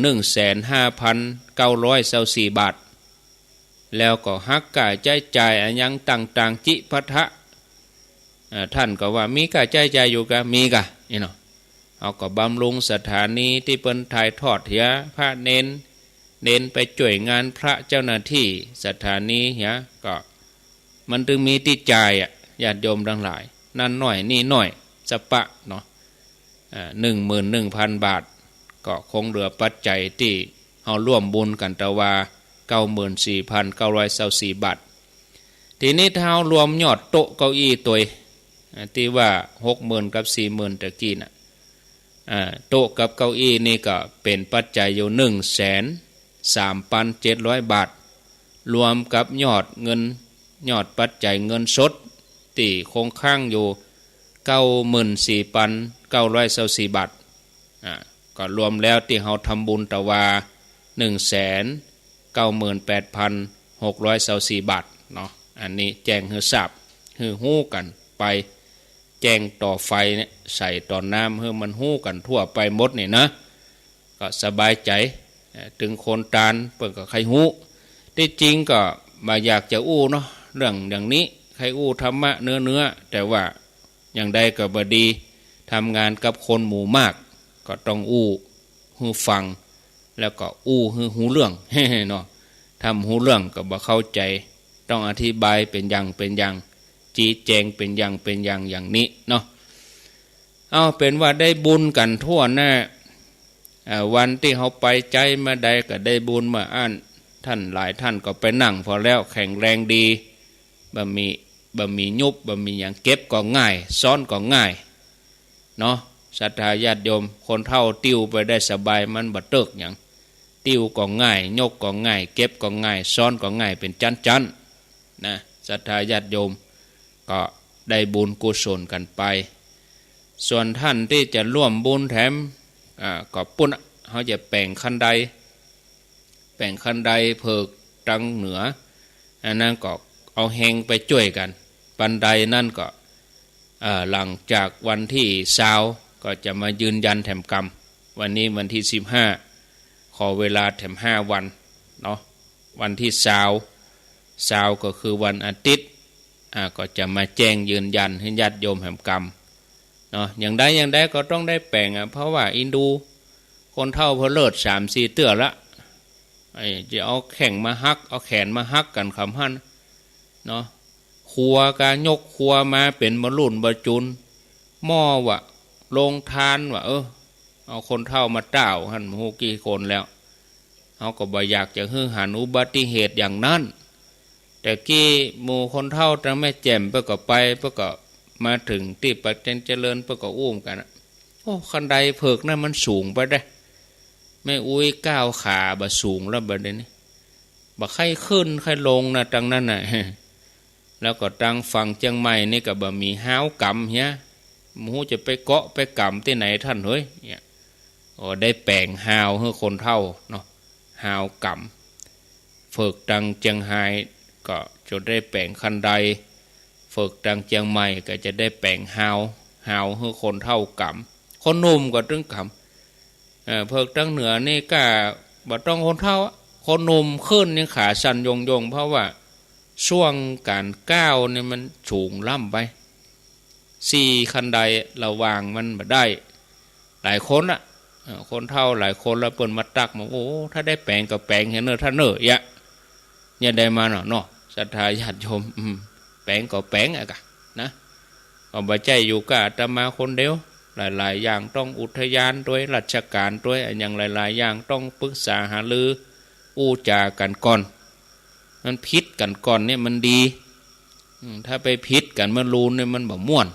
15,924 บาทแล้วก็หักค่าใช้จ่ายอันยังต่างๆจิพัทะท่านก็ว่ามีค่าใช้จ่ายอยู่กะมีกะนี่เนาะเอาก็บำรุงสถานีที่เปิ้นถ่ายทอดเหียพระเน้นไปช่วยงานพระเจ้าหน้าที่สถานีเหียก็มันถึงมีที่จ่ายญาติโยมทั้งหลายนั่นหน่อยนี่หน่อยสปะเนาะ11,000 บาทก็คงเหลือปัจจัยที่เฮาร่วมบุญกันแต่ว่า 94,924 บาททีนี้ถ้าเฮารวมยอดโต๊ะเก้าอี้ตัวที่ว่า 60,000 กับ 40,000 ตะกี้น่ะโต๊ะกับเก้าอี้นี่ก็เป็นปัจจัยอยู่ 1,3,700 บาทรวมกับยอดเงินยอดปัจจัยเงินสดที่คงค้างอยู่ 94,924 บาทก็รวมแล้วที่เฮาทำบุญตะวา 198,624 บาทเนาะอันนี้แจ้งให้ทราบให้ฮู้กันไปแจ้งต่อไฟเนี่ยใส่ต่อน้ำให้มันฮู้กันทั่วไปหมดนี่นะก็สบายใจถึงคนตาลเพิ่นก็ใครฮู้ที่จริงก็มาอยากจะอู้เนาะเรื่องอย่างนี้ใครอู้ธรรมะเนื้อแต่ว่าอย่างใดก็บ่ดีทำงานกับคนหมู่มากก็ต้องอู้หูฟังแล้วก็อู้หูเรื่องเนาะทำหูเรื่องก็บ่เข้าใจต้องอธิบายเป็นอย่างชี้แจงเป็นอย่างนี้เนาะเอาเป็นว่าได้บุญกันทั่วหน้าวันที่เขาไปใจมาใดก็ได้บุญมาอ่านท่านหลายท่านก็ไปนั่งพอแล้วแข็งแรงดีบะมียุบบะมีอย่างเก็บก็ง่ายซ้อนก็ง่ายเนาะศรัทธาญาติโยมคนเฒ่าติ้วไปได้สบายมันบ่เติกอย่างติ้วก็ง่ายยกก็ง่ายเก็บก็ง่ายซ้อนก็ง่ายเป็นจันนะศรัทธาญาติโยมก็ได้บุญกุศลกันไปส่วนท่านที่จะร่วมบุญแถมก็ปุ่นเขาจะแป่งคันใดเพิกตังเหนืออันนั้นก็เอาแหงไปช่วยกันปันใดนั่นก็หลังจากวันที่20ก็จะมายืนยันแถมกรรมวันนี้วันที่15ขอเวลาแถม5วันเนาะวันที่20ก็คือวันอาทิตย์ก็จะมาแจ้งยืนยันให้ญาติโยมแถมกรรมเนาะอย่างใดก็ต้องได้แป่งเพราะว่าอินดูคนเฒ่าเพอเลิศ 3-4 เตื้อละจะเอาแข่งมาฮักเอาแขนมาฮักกันคำหั่นเนาะครัวกายกครัวมาเป็นบรรลุนบรรจุนหม้อวะลงทานวะเอาคนเฒ่ามาเต้าหั่นฮู้กี่คนแล้วเขาก็บ่อยากจะฮื้อหันอุบัติเหตุอย่างนั้นแต่กี้หมู่คนเฒ่าจังแม่แจ่มเพิ่นก็ไปเพิ่นก็มาถึงที่ปัจจัยเจริญเพิ่นก็อุ้มกันโอ้คันใดเพิกนั้นมันสูงไปได้แม่อุ้ยก้าวขาบ่สูงแล้วบัดนี้บ่ใครขึ้นใครลงนะจังนั้นน่ะแล้วก็ตั้งฝั่งเชียงใหม่นี่ก็บ่มีห้าวกำเฮียหมู่จะไปเกาะไปกำที่ไหนท่านเฮ้ยเนี่ยได้แปลงหาวให้คนเฒ่าเนาะหาวกำฝึกตังเชียงไฮ้ก็จะได้แปลงคันใดฝึกตังเชียงใหม่ก็จะได้แปลงหาวให้คนเฒ่ากำคนหนุ่มก็ตึงกำเพิกตังเหนือนี่ก็บ่ต้องคนเฒ่าค คนหนุ่มขึ้นยังขาสั่นยงเพราะว่าช่วงการก้าวเนี่ยมันสูงล่ำไป4คันใดระวางมันบ่ได้หลายคนอ่ะคนเท่าหลายคนแล้วเปิ้นมาตักมาโอ้ถ้าได้แปลงก็แปลงเห็นเนอถ้าเนอยะเนี่ยได้มาเนาะศรัทธาญาติโยมแปลงก็แปลงอะกะนะก็บ่ใจอยู่กับอาตมาคนเดียวหลายๆอย่างต้องอุทยานด้วยราชการด้วยอย่างหลายๆอย่างต้องปรึกษาหารืออู้จากันก่อนมันพิษกันก่อนเนี่ยมันดีถ้าไปพิษกันมันรูนเนี่ยมันบ่ม่วน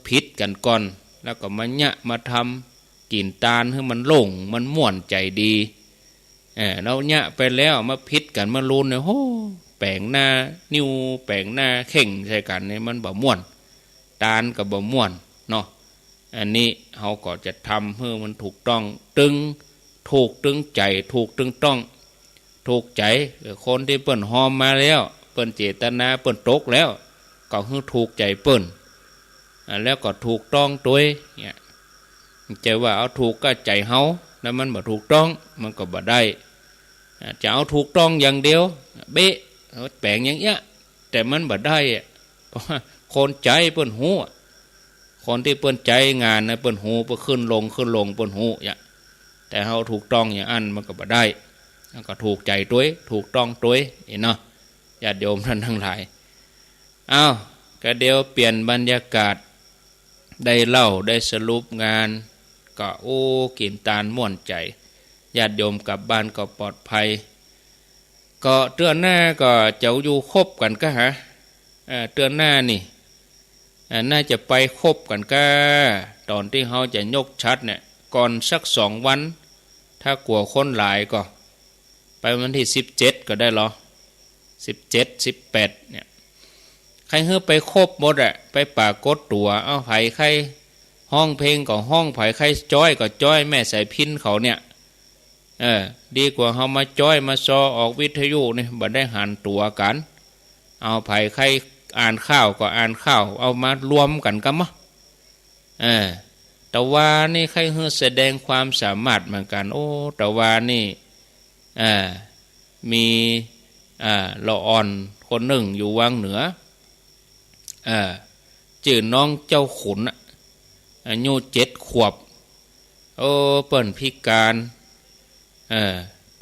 พิษกันก่อนแล้วก็มาเนี่ยมาทำกินตาลให้มันโล่งมันม่วนใจดีเราเนี่ยไปแล้วมาพิษกันมันรูนเนี่ยโอ้แปลงหน้านิ้วแปลงหน้าเข่งใส่กันเนี่ยมันบ่ม่วนตาลกับบ่ม่วนเนาะอันนี้เขาก็จะทำให้มันถูกต้องตึงถูกตึงใจถูกตึงต้องถูกใจคนที่เปิ้นหอมมาแล้วเปิ้นเจตนาเปิ้นตกแล้วก็คือถูกใจเปิ้นแล้วก็ถูกต้องตัวเนี่ยจะว่าเอาถูกก็ใจเฮาแล้วมันบ่ถูกต้องมันก็บ่ได้จะเอาถูกต้องอย่างเดียวเบ๊ะแปลงอย่างเงี้ยแต่มันบ่ได้เพราะว่าคนใจเปิ้นหูคนที่เปิ้นใจงานนะเปิ้นหูเปิ้นขึ้นลงเปิ้นหูเนี่ยแต่เฮาถูกต้องอย่างอันมันก็บ่ได้ก็ถูกใจตัวถูกต้องตัวเนาะญาติโยมท่านทั้งหลายอ้าวก็เดี๋ยวเปลี่ยนบรรยากาศได้เล่าได้สรุปงานก็โอ้กินตาลม่วนใจญาติโยมกลับบ้านก็ปลอดภัยก็เตือนหน้าก็จะอยู่คบกันก็ฮะเตือนหน้านี่น่าจะไปคบกันก็ตอนที่เขาจะยกชัดเนี่ยก่อนสัก2 วันถ้ากลัวคนหลายก็ไปวันที่17ก็ได้หรอ17 18เนี่ยใครเฮือไปคบหมดอะไปปากดตัวเอาไผใครห้องเพลงก็ห้องไผใครจ้อยก็จ้อยแม่สายพินเขาเนี่ยดีกว่าเฮามาจ้อยมาซอออกวิทยุนี่บ่ได้หันตัวกันเอาไผใครอ่านข้าวก็อ่านข้าวเอามารวมกันกันมั้งแต่ว่านี่ใครเฮือแสดงความสามารถเหมือนกันโอ้แต่ว่านี่มีละอ่อนคนหนึ่งอยู่วังเหนือชื่อน้องเจ้าขุนอายุ7 ขวบโอ้เปิ้นพิการ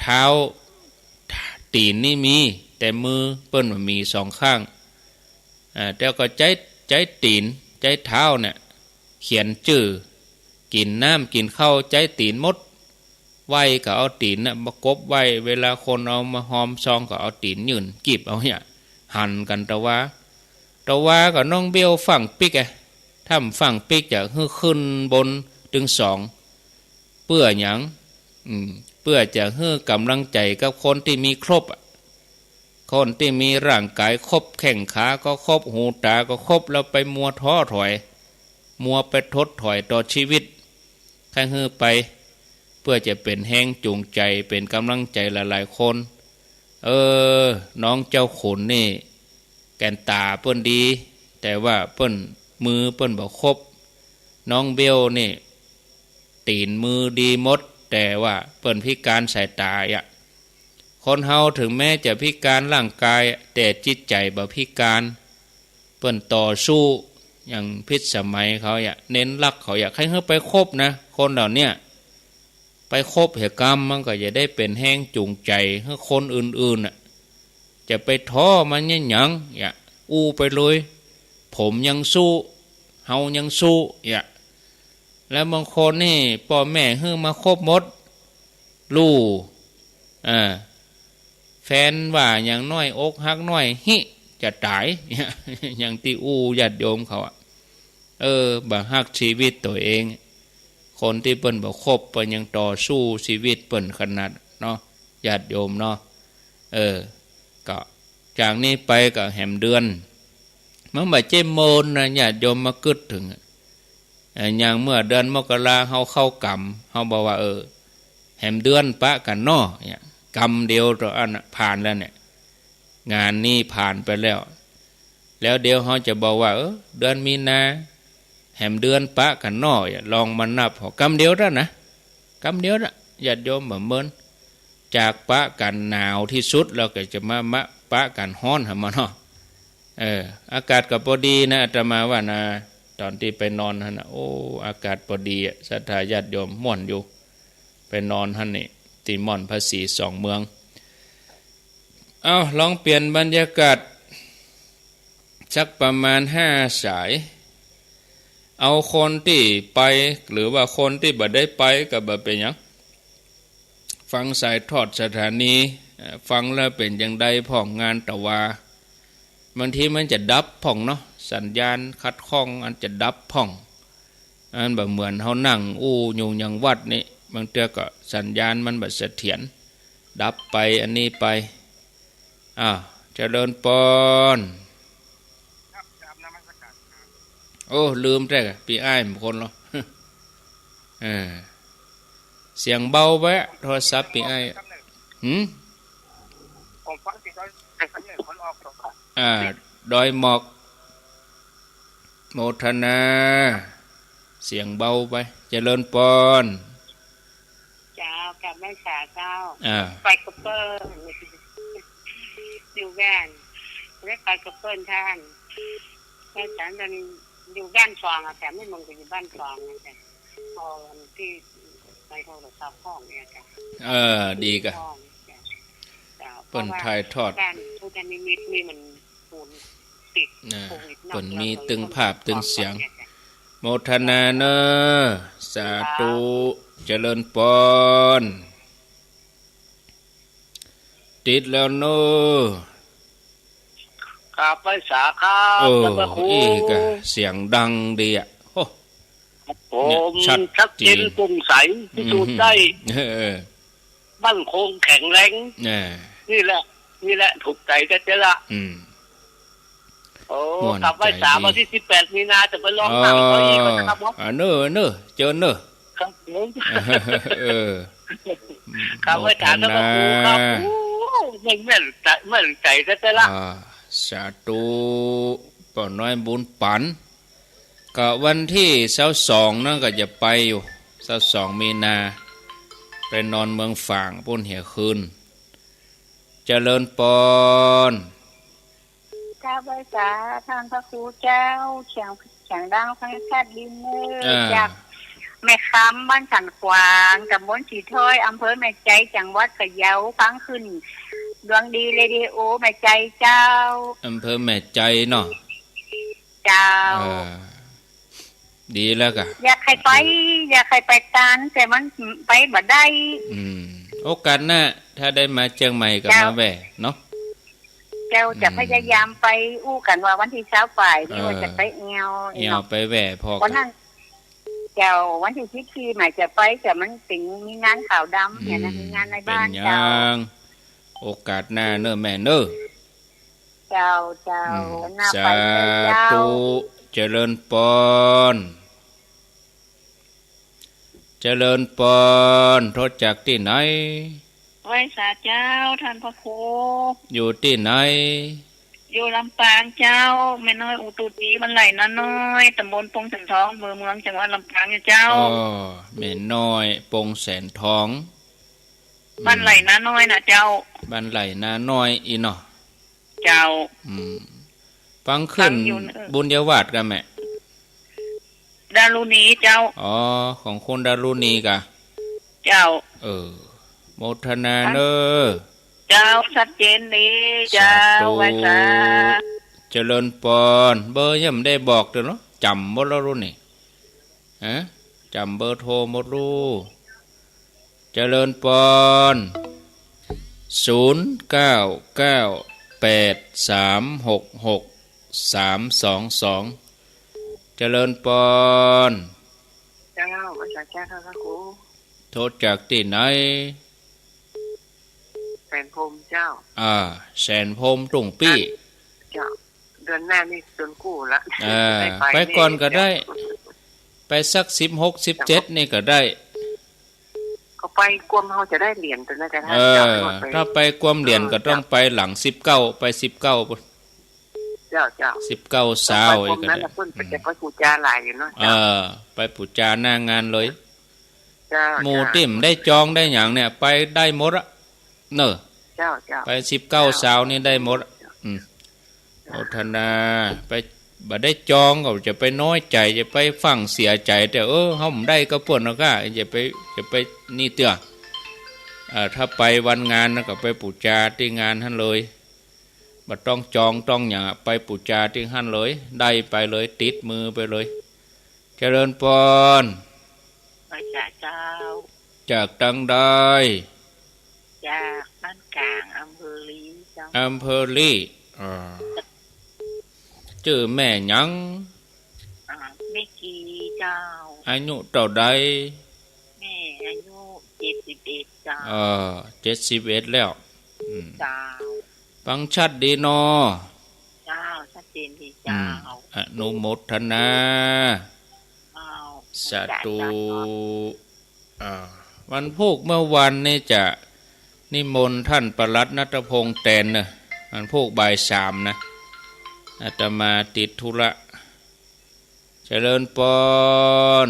เท้าตีนนี่มีแต่มือเปิ้นมันมี2 ข้างแต่ก็ใจตีนใจเท้าเนี่ยเขียนชื่อกินน้ำกินข้าวใจตีนมดไว้ก็เอาตีนน่ะมากบไว้เวลาคนเอามาหอมซองก็เอาตีนยืนกีบเอาเนี่ยหั่นกันตะว่าก็น้องเบี้ยวฝั่งปิกทำฝั่งปิกจะขึ้นบนถึง2เพื่อหยังเพื่อจะให้กำลังใจกับคนที่มีครบคนที่มีร่างกายครบแข้งขาก็ครบหูตาก็ครบแล้วไปมัวท้อถอยมัวไปทดถอยต่อชีวิตใครให้ไปเพื่อจะเป็นแห้งจูงใจเป็นกำลังใจหลายๆคนน้องเจ้าขุนนี่แกนตาเปิ้นดีแต่ว่าเปิ้นมือเปิ้นบ่ครบน้องเบลนี่ตีนมือดีหมดแต่ว่าเปิ้นพิการสายตาคนเฮาถึงแม้จะพิการร่างกายแต่จิตใจบ่พิการเปิ้นต่อสู้อย่างพิษสมัยเขาเน้นรักเขาใครเฮาไปคบนะคนเหล่านี้ไปคบเหตุกรรมมันก็จะได้เป็นแห้งจูงใจให้คนอื่นๆจะไปท้อมันหยังอู้ไปเลยผมยังสู้เฮายังสู้แล้วบางคนนี่พ่อแม่ให้มาคบหมดลูกแฟนว่าอย่างน้อยอกหักน้อยจะตายอย่างที่อู้ญาติโยมเขาบ่ฮักชีวิตตัวเองคนที่เปิ้นบ่คบเปิ้นยังต่อสู้ชีวิตเปิ้นขนาดเนาะญาติโยมเนาะก็จากนี้ไปก็แหมเดือนมันบ่เจโมนนะญาติโยมมาคิดถึงอย่างเมื่อเดือนมกราเฮาเข้ากรรมเฮาบอกว่าแหมเดือนปะกันเนาะกรรมเดียวต่ออันผ่านแล้วเนี่ยงานนี้ผ่านไปแล้วเดี๋ยวเฮาจะบอกว่าเดือนมีนาแหมเดือนปะกันเนาะลองมานับกรรมเดียวแล้วนะกรรมเดียวละญาติโยมบ่เมิน จากปะกันหนาวที่สุดแล้วก็จะมาปะกันฮ้อนหามาเนาะอากาศก็พอดีนะอาตมาว่านะตอนที่ไปนอนหั่นน่ะโอ้อากาศพอดีศรัทธาญาติโยมม่วนอยู่ไปนอนหั่นนี่ที่ม่อนภาษี2เมืองลองเปลี่ยนบรรยากาศสักประมาณ5สายเอาคนที่ไปหรือว่าคนที่บ่ได้ไปก็บ่เป็นหยังฟังสายทอดสถานีฟังแล้วเป็นจังได๋พ้องงานตะวาบางทีมันจะดับพ่องเนาะสัญญาณขัดข้องอันจะดับพ่องอันแบบเหมือนเฮานั่งอยู่อย่างวัดนี่บางเทื่อก็สัญญาณมันบ่เสถียรดับไปอันนี้ไปเจริญปอนโอ้ลืมแท้พี่อ้ายมคนเนาะเสียงเบาไว้โทรศัพท์พี่อ้ายผมฟังสิได้คนออกดอยหมอกโมทนาเสียงเบาไปเจริญปอนเจ้ากับแม่สาเจ้าไปกับเปิ้ลอยู่แว่นได้ไปกับเปิ้ลท่านแม่ฉันตอนอยู่บ้านฟองแต่ไม่มองก็อยู่บ้านฟองนั่นแหละพอที่ไปโทรศัพท์ห้องเนี่ยจ้ะดีกะเปิ้นถ่ายทอดผู้จะมีมันปูนติดโควิดเปิ้นมีตึงภาพตึงเสียงโมทนาเนอสาธุเจริญปอนติดแล้วเนอกราบไหว้สาครับพระครูเสียงดังดีอ่ะโอ้ผมชัดเจนโปร่งใสพิสูจน์ได้มั่นคงแข็งแรงนี่แหละถูกใจกันเจ้าละโอ้กลับไหว้สาวันที่18มีนาจะไปร้องหนังเขาอีกนะครับเนอเจอเนอครับผมกลับไหว้สาแล้วก็ครูครับแม่นใจกันเจ้าละสาธุป่อน้อยบุญปันก็วันที่22นั่นก็จะไปอยู่22มีนาไปนอนเมืองฝางปุ่นเหี่ยคืนเจริญปอนข้าพเจ้าท่านพระครูเจ้าเสียงดังฟังชัดดีเนื้อจากแม่คำบ้านสันกวางตำบลสีถ้อยอำเภอแม่ใจจังหวัดพะเยาฟังขึ้นดวงดีเรดิโอแม่ใจเจ้าอำเภอแม่ใจเนาะเจ้าดีแล้วกะอยากให้ไปกันแต่มันไปบ่ได้โอกาสหน้าถ้าได้มาเชียงใหม่ก็มาแวะเนาะเจ้าจะพยายามไปอู้กันว่าวันที่20ฝ่ายนี่ว่าจะไปเอวไปแวะพอกันนั้นเจ้าวันที่14หมายจะไปแต่มันถึงมีงานข่าวดำเนี่ยนะมีงานในบ้านเจ้าโอกาสหน้าเนอะแม่เนอะเจ้าหน้าไปเจ้าเจริญปอนเจริญปอนโทษจากที่ไหนไหว้สาเจ้าท่านพระครูอยู่ที่ไหนอยู่ลำปางเจ้าแม่น้อยอุตุตีมันไหลน้อยตำบลปงแสนทองเมืองจังหวัดลำปางเจ้าแม่น้อยปงแสนทองบ้านไหลน้อยนะเจ้าบ้านไหลน้อยอีเนาะเจ้าฟังขึ้นบุญยวาดกันแม่ดารุณีเจ้าของคนดารุณีกะเจ้าโมทนาเนอเจ้าชัดเจนดีเจ้าไว้จ้าเจริญปอนเบอร์ยังไม่ได้บอกเด้อเนาะจำบ่รู้นี่จำเบอร์โทรบ่รู้เจริญปอน0998366322เจริญปอนเจ้ามาจากแจ้ค่ะพระครูโทษจากที่ไหนแสนพรมเจ้าแสนพรมตรงปี้เจ้าเดือนหน้านี่เดือนกู้ละไปก่อนก็ได้ไปสัก16 17นี่ก็ได้ก็ไปกวมเฮาจะได้เหรียญตัวนั้นแต่ถ้าไปกวมเหรียญก็ต้องไปหลัง19ไป19พุ่นเจ้า19 20อีกก็ได้ไปปูจาหลายอยู่เนาะไปปูจาหน้างานเลยหมู่ติ่มได้จองได้หยังเนี่ยไปได้หมดอ่ะ เนอะไป19 สาวนี่ได้หมดโอทนาไปบ่ได้จองก็จะไปน้อยใจจะไปฟังเสียใจแต่เฮาบ่ได้ก็ป่นแล้วก็จะไปนี่เตื้อถ้าไปวันงานก็ไปปูจาที่งานหั่นเลยบ่ต้องจองต้องหยังไปปูจาที่หั่นเลยได้ไปเลยติดมือไปเลยเจริญพรพระเจ้าจากตังใดจากบ้านกลางอำเภอลีเจ้าอำเภอลีชื่อแม่หยังแม่กีเจ้าอายุเท่าใดแม่อายุ71เจ้า71แล้วเจ้าฟังชัดดีนอเจ้าชัดเจนดีเจ้าอนุโมทนาสาธุวันพุธเมื่อวันนี้จะนิมนต์ท่านปลัดณัฐพงษ์แตนนะวันพุธบ่าย 3นะอาตมาติดธุระเจริญพร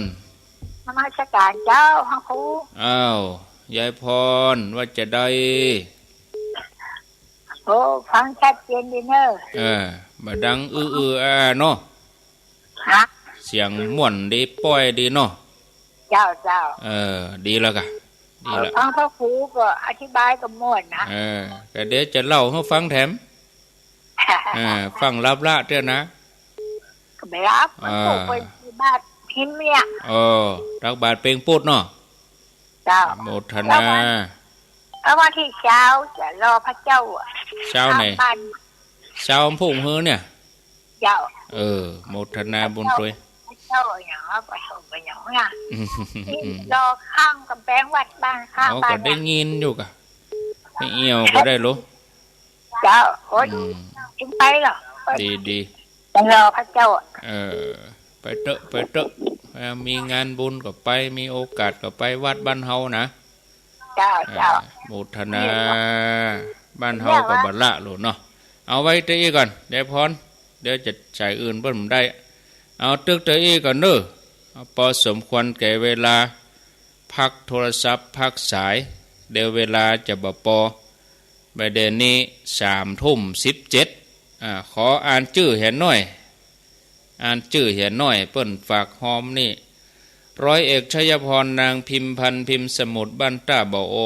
นมัสการเจ้าพระครูยายพรว่าจะได้ฟังชัดเจนดีเนอะบ่ดังเนาะเสียงม่วนดีป้อยดีเนาะเจ้าดีแล้วกะดีละฟังพระครูก็อธิบายก็ม่วนนะก็เดี๋ยวจะเล่าให้ฟังแถมฟังรับละเด้อนะก็ไม่รับมันตกไปที่บ้านพิมพ์เนี่ยรักบาทเปงปุดเนาะเจ้าโมทนาวันที่เช้าจะรอพระเจ้าเช้าไหนเช้าพุ่งฮื้อเนี่ยเจ้าโมทนาบุญตัวพระเจ้าอย่างว่าประสบกันอย่างเงี้ยรอข้างกำแพงวัดบ้านข้างบ้านก็ได้ยินอยู่กะไม่เอี่ยวก็ได้รู้เจ้าโอ้ยจึงไปเหรอดีจะรอพระเจ้าไปเตอะมีงานบุญก็ไปมีโอกาสก็ไปวัดบ้านเฮานะเจ้าโมทนาบ้านเฮาก็บัดละโลเนาะเอาไว้เตอีก่อนเดี๋ยวพรเดี๋ยวจะใส่อื่นเพิ่นได้เอาตึกเตอีก่อนเด้อพอสมควรแก่เวลาพักโทรศัพท์พักสายเดี๋ยวเวลาจะบ่พอประเด็นนี้3:17ขออ่านชื่อเห็นหน่อยอ่านชื่อเห็นหน่อยเปิ้นฝากหอมนี่ร้อยเอกชัยพรนางพิมพันธ์พิมพ์สมุทรบ้านต้าบ่อโอ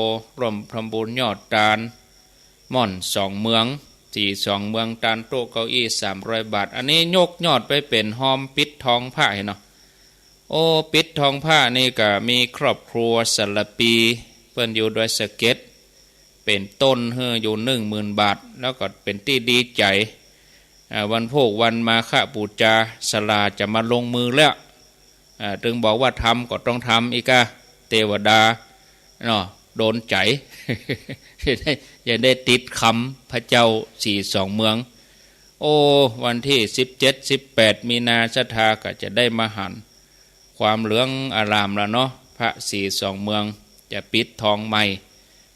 ร่มพรำบุญยอดตาลม่อน2 เมือง42 เมืองตาลโต๊ะเก้าอี้300 บาทอันนี้ยกยอดไปเป็นหอมปิดทองผ้าเห็นเนาะปิดทองผ้านี่ก็มีครอบครัวสลปีเปิ้นอยู่ด้วยสเก็ตเป็นต้นเฮืออยู่ 10,000 บาทแล้วก็เป็นที่ดีใจวันโภควันมาฆบูชาศาลาจะมาลงมือแล้วถึงบอกว่าทำก็ต้องทำอีกะเทวดาเนาะโดนใจอย่าได้ติดคำพระเจ้า42 เมืองวันที่17-18 มีนาศธาก็จะได้มาหันความเหลืองอารามแล้วเนาะพระ42 เมืองจะปิดทองใหม่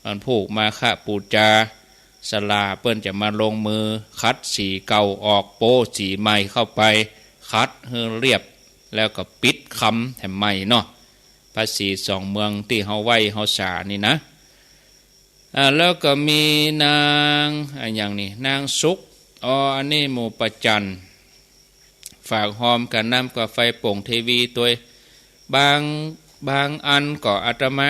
วันผูกมาฆบูชาศาลาเปิ้นจะมาลงมือคัดสีเก่าออกโป้สีใหม่เข้าไปคัดให้เรียบแล้วก็ปิดคำแถมใหม่เนาะภาษี2 เมืองที่เฮาไว้เฮาสานี่นะแล้วก็มีนางอย่างนี้นางสุกอันนี้หมู่ประจันฝากหอมกับน้ำกับไฟโป่งเทวีตัวบางอันก็อาตมา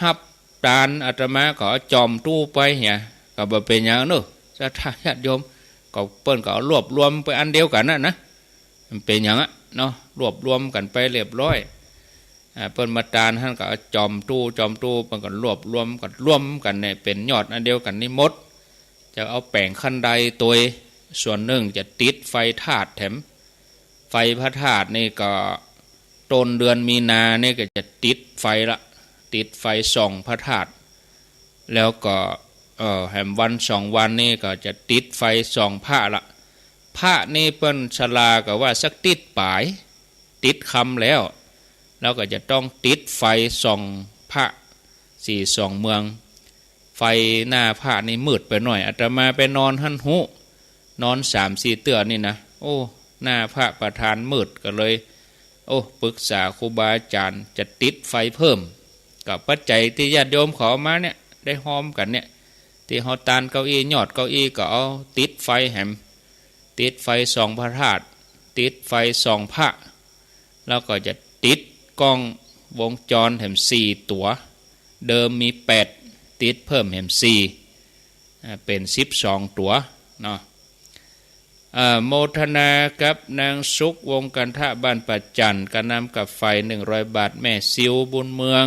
ฮับตานอาตมาก็จอมตู้ไปเหี่ยก็บ่เป็นหยังเนาะศรัทธาญาติโยมก็เปิ้นก็รวบรวมไปอันเดียวกันนะมันเป็นหยังเนาะรวบรวมกันไปเรียบร้อยเปิ้นมาตานท่านก็จอมตู้เปิ้นก็รวบรวมกันร่วมกันเนี่ยเป็นยอดอันเดียวกันนี่หมดจะเอาแป้งขั้นใดตัวส่วนหนึ่งจะติดไฟธาตุแถมไฟพระธาตุนี่ก็ต้นเดือนมีนาเนี่ยก็จะติดไฟละติดไฟส่องพระธาตุแล้วก็แหมวัน2 วันนี่ก็จะติดไฟส่องพระละพระนี่เปิ้นชลาก็ว่าสักติดปลายติดคำแล้วก็จะต้องติดไฟส่องพระ42 เมืองไฟหน้าพระนี่มืดไปหน่อยอาตมาไปนอนหั่นหูนอน 3-4 เตื้อนี่นะหน้าพระประธานมืดก็เลยปรึกษาครูบาอาจารย์จะติดไฟเพิ่มกับปัจจัยที่ญาติโยมขอมาเนี่ยได้หอมกันเนี่ย ที่เฮาตานเก้าอี้ยอดเก้าอี้ก็เอาติดไฟแหมติดไฟส่องพระธาตุติดไฟส่องพระแล้วก็จะติดกล้องวงจรแหม4ตัวเดิมมี8ติดเพิ่มแหม4เป็น12ตัวเนาะโมทนากับนางสุขวงกันทะบ้านปัจจันกระนำกับไฟ100 บาทแม่ซิวบุญเมือง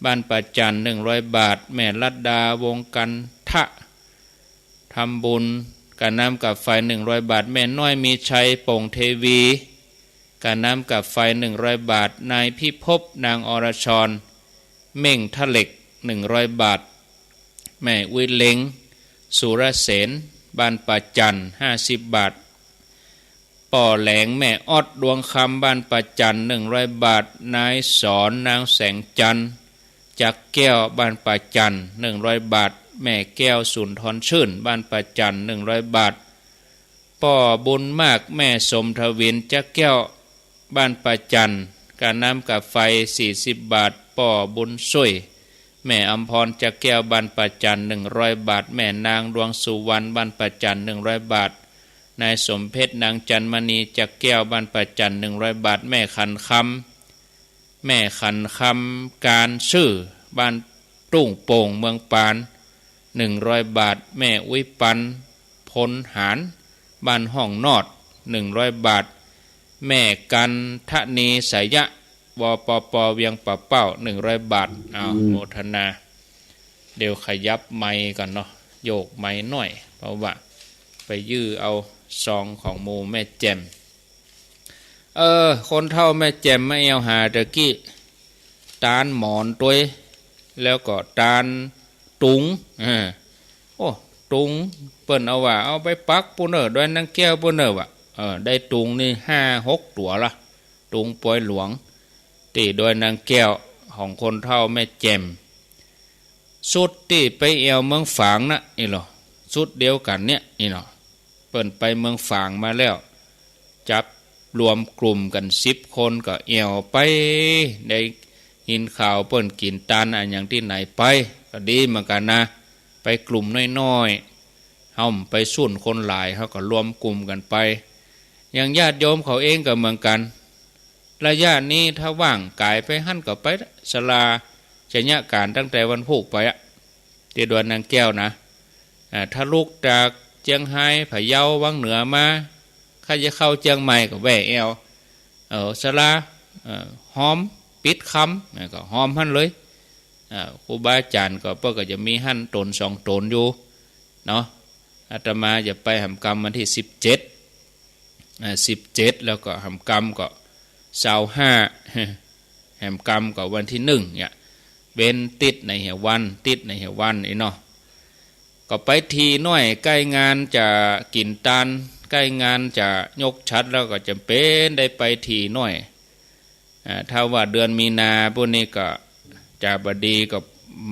บ้านปัจจัน100 บาทแม่ลัดดาวงกันทะทำบุญกระนำกับไฟ100 บาทแม่น้อยมีชัยโป่งเทวีกระนำกับไฟ100 บาทนายพิภพนางอรชรเม่งทะเหล็ก100 บาทแม่อุยเล็งสุรเสนบ้านป่าจัน50 บาทป่อแหลงแม่ออดดวงคำบ้านป่าจัน100 บาทนายสอนนางแสงจันจากแก้วบ้านป่าจัน100 บาทแม่แก้วสุนทรชื่นบ้านป่าจัน100 บาทป่อบุญมากแม่สมทวินจากแก้วบ้านป่าจันการน้ำกับไฟ40 บาทป่อบุญช่วยแม่อำพรจากแก้วบ้านป่าจัน100 บาทแม่นางดวงสุวรรณบ้านป่าจัน100 บาทนายสมเพชรนางจันมณีจากแก้วบ้านป่าจัน100 บาทแม่ขันคำการชื่อบ้านตุ้งโป่งเมืองปาน100 บาทแม่อุ้ยปันพลหารบ้านห้องนอด100 บาทแม่กันทนีสายะวปปเวียงป่าเป้า100 บาทเอาโมทนาเดี๋ยวขยับไม้ก่อนเนาะโยกไม้หน่อยเพราะว่าไปยื้อเอาซองของหมู่แม่แจ่มคนเฒ่าแม่แจ่มไม่เอาหาตะกี้ตาลหมอนตัวแล้วก็ตาลตุงโอ้ตุงเปิ้นเอาว่าเอาไปปักปุ่นด้วยนางแก้วปุ่นว่ะได้ตุงนี่5-6 ตัวละตุงปอยหลวงตีโดยนางแก้วของคนเฒ่าแม่แจ่มสุดที่ไปเอวเมืองฝางนะนี่หรอสุดเดียวกันเนี่ยนี่เนาะเปิ้นไปเมืองฝางมาแล้วจับรวมกลุ่มกัน10 คนก็เอวไปได้ยินข่าวเปิ้นกินตาลอย่างที่ไหนไปก็ดีเหมือนกันนะไปกลุ่มน้อยๆเฮาไปสุ่นคนหลายเฮาก็รวมกลุ่มกันไปอย่างญาติโยมเขาเองก็เหมือนกันระยะนี้ถ้าว่างกายไปหั่นก็ไปศาลาชญะการตั้งแต่วันพุธไปที่ดวนนางแก้วนะถ้าลูกจากเจียงไฮ้พะเยาวังเหนือมาข้าจะเข้าเจียงใหม่ก็แหวะแอวศาลาหอมปิดคำก็หอมหั่นเลยครูบาอาจารย์ก็เพื่อก็จะมีหั่นตน2 ตนอยู่เนาะอาตมาจะไปหำกรรมวันที่17แล้วก็หำกรรมก็25แหมกรรมก็วันที่1เนี่ยเว้นติดในเหวันเนาะก็ไปทีน้อยใกล้งานจะกินตาลใกล้งานจะยกชัดแล้วก็จำเป็นได้ไปทีน้อยถ้าว่าเดือนมีนาพวกนี้ก็จะบดีกับ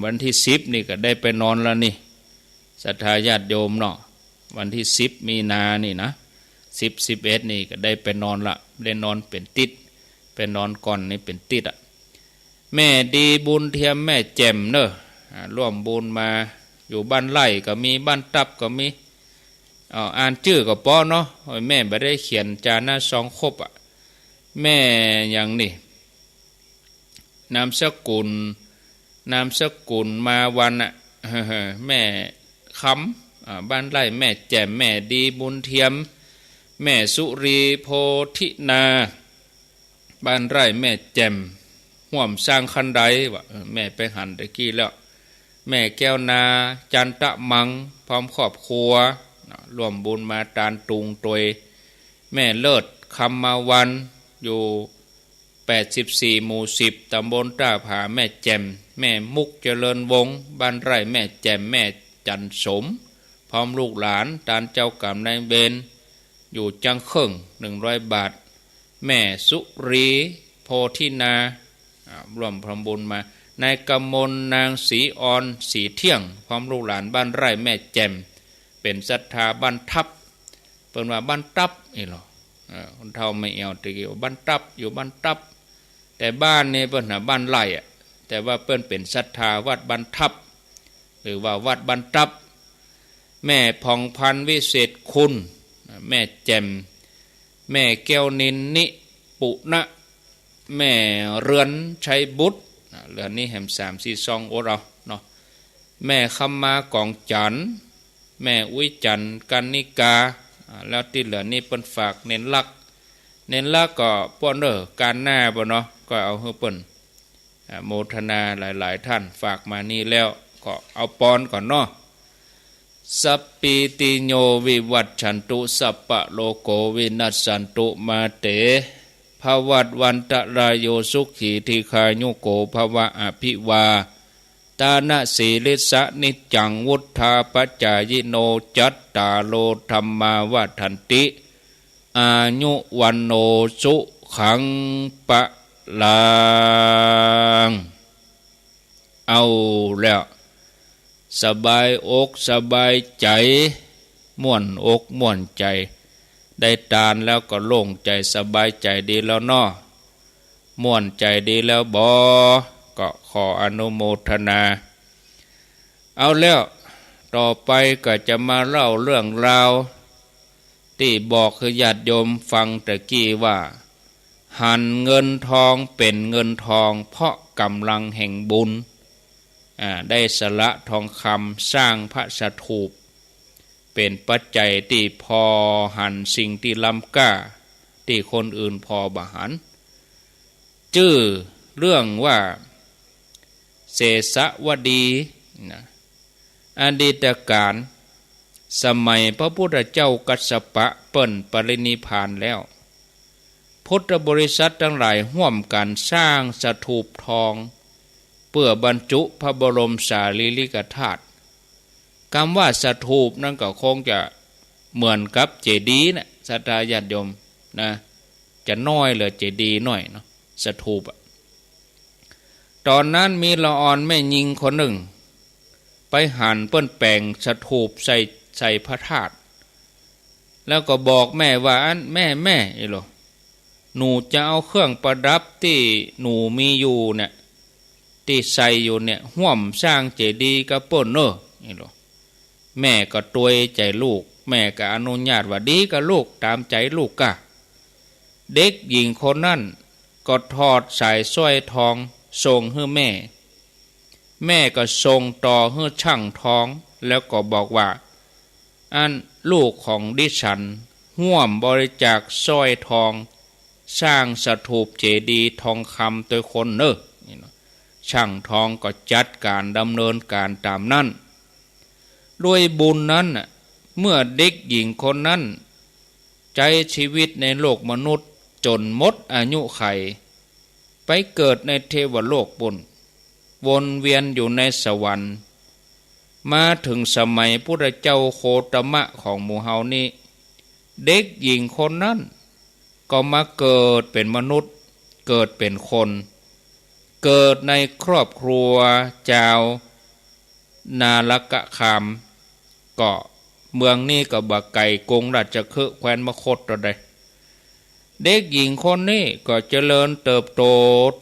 วันที่10นี่ก็ได้ไปนอนแล้วนี่ศรัทธาญาติโยมเนาะวันที่10มีนานี่นะ10-11นี่ก็ได้ไปนอนละได้นอนเป็นติดไปนอนก่อนนี่เป็นติดแม่ดีบุญเทียมแม่แจ่มเนอะร่วมบุญมาอยู่บ้านไร่ก็มีบ้านตับก็มีอ่านชื่อก็ป้อเนาะแม่ไม่ได้เขียนจาหน้าซองครบแม่อย่างนี่นามสกุลมาวันแม่คำบ้านไร่แม่แจ่มแม่ดีบุญเทียมแม่สุรีโพธินาบ้านไร่แม่แจ่มห่วมสร้างคันไดว่าแม่ไปหันตะกี้แล้วแม่แก้วนาจันตะมังพร้อมครอบครัวร่วมบุญมาตานตุงตวยแม่เลิศคำมาวันอยู่84หมู่10ตำบลต้าผาแม่แจ่มแม่มุกเจริญวงศ์บ้านไร่แม่แจ่มแม่จันสมพร้อมลูกหลานตานเจ้ากรรมนายเวรอยู่จังเครื่อง100 บาทแม่สุรีโพธินาร่วมพรมบุญมานายกำมลนางศรีอ่อนสีเที่ยงพร้อมลูกหลานบ้านไร่แม่แจ่มเป็นศรัทธาบ้านทับเปิ้นว่าบ้านตับนี่หรอคนเฒ่าไม่เอาตะกี้ว่าบ้านตับอยู่บ้านตับแต่บ้านนี่เปิ้นน่ะบ้านไร่แต่ว่าเปิ้นเป็นศรัทธาวัดบ้านทับหรือว่าวัดบ้านตับ แม่ผ่องพันธุ์วิเศษคุณแม่แจ่มแม่แก้วนินนิปุณะแม่เรือนชัยบุตรเรือนนี้แหม3 4 2โอเราเนาะแม่คำมากองจันแม่อุ้ยจันกันนิกาแล้วที่เหลือนี่เปิ้นฝากเน้นลักก็ป้อนการหน้าบ่เนาะก็เอาเฮือเปิ้นโมทนาหลายๆท่านฝากมานี่แล้วก็เอาปอนก่อนเนาะสัพปิติโยวิวัตชันตุสัพพะโลโกวินัสสันตุมาเตภวัตวันตรายโยสุขีทีคายุโกภวะอภิวาตานะสีลิสะนิจังวุธาปัจจายโนจัตตาโลธรรมาวัฏันติอายุวันโนสุขังปะลังเอาแล้วสบายอกสบายใจม่วนอกม่วนใจได้ทานแล้วก็โล่งใจสบายใจดีแล้วเนาะม่วนใจดีแล้วก็ขออนุโมทนาเอาแล้วต่อไปก็จะมาเล่าเรื่องราวที่บอกคือญาติโยมฟังตะกี้ว่าหันเงินทองเป็นเงินทองเพราะกำลังแห่งบุญได้สละทองคำสร้างพระสถูปเป็นปัจจัยที่พอหันสิ่งที่ล้ำค่าที่คนอื่นพอบหันชื่อเรื่องว่าเสสวดีนะอดีตการสมัยพระพุทธเจ้ากัสสปะเปิ้นปรินิพพานแล้วพุทธบริษัททั้งหลายร่วมกันสร้างสถูปทองเพื่อบรรจุพระบรมสารีริกธาตุคำว่าสถูปนั่นก็คงจะเหมือนกับเจดีย์นะศรัทธาญาติโยมนะจะน้อยหรือเจดีย์น้อยเนาะสถูปตอนนั้นมีละออนแม่หญิงคนหนึ่งไปหั่นเปิ้นแปลงสถูปใส่พระธาตุแล้วก็บอกแม่ว่าแม่อีหลอหนูจะเอาเครื่องประดับที่หนูมีอยู่เนี่ยที่ใส่อยู่เนี่ยห่วมสร้างเจดีย์กับเปิ้นอีหลอแม่ก็ตวยใจลูกแม่ก็อนุญาตว่าดีกับลูกตามใจลูกกะเด็กหญิงคนนั้นก็ทอดสายสร้อยทองส่งให้แม่ก็ส่งต่อให้ช่างทองแล้วก็บอกว่าลูกของดิฉันร่วมบริจาคสร้อยทองสร้างสถูปเจดีย์ทองคำโดยคนช่างทองก็จัดการดำเนินการตามนั้นด้วยบุญนั้นเมื่อเด็กหญิงคนนั้นใจชีวิตในโลกมนุษย์จนหมดอายุไขไปเกิดในเทวโลกบุญวนเวียนอยู่ในสวรรค์มาถึงสมัยพุทธเจ้าโคตมะของหมู่เฮานี้เด็กหญิงคนนั้นก็มาเกิดเป็นมนุษย์เกิดเป็นคนเกิดในครอบครัวเจ้านาลกะคามก็เมืองนี้ก็บักไก่กงราชคฤห์แคว้นมคธตัวใดเด็กหญิงคนนี้ก็เจริญเติบโต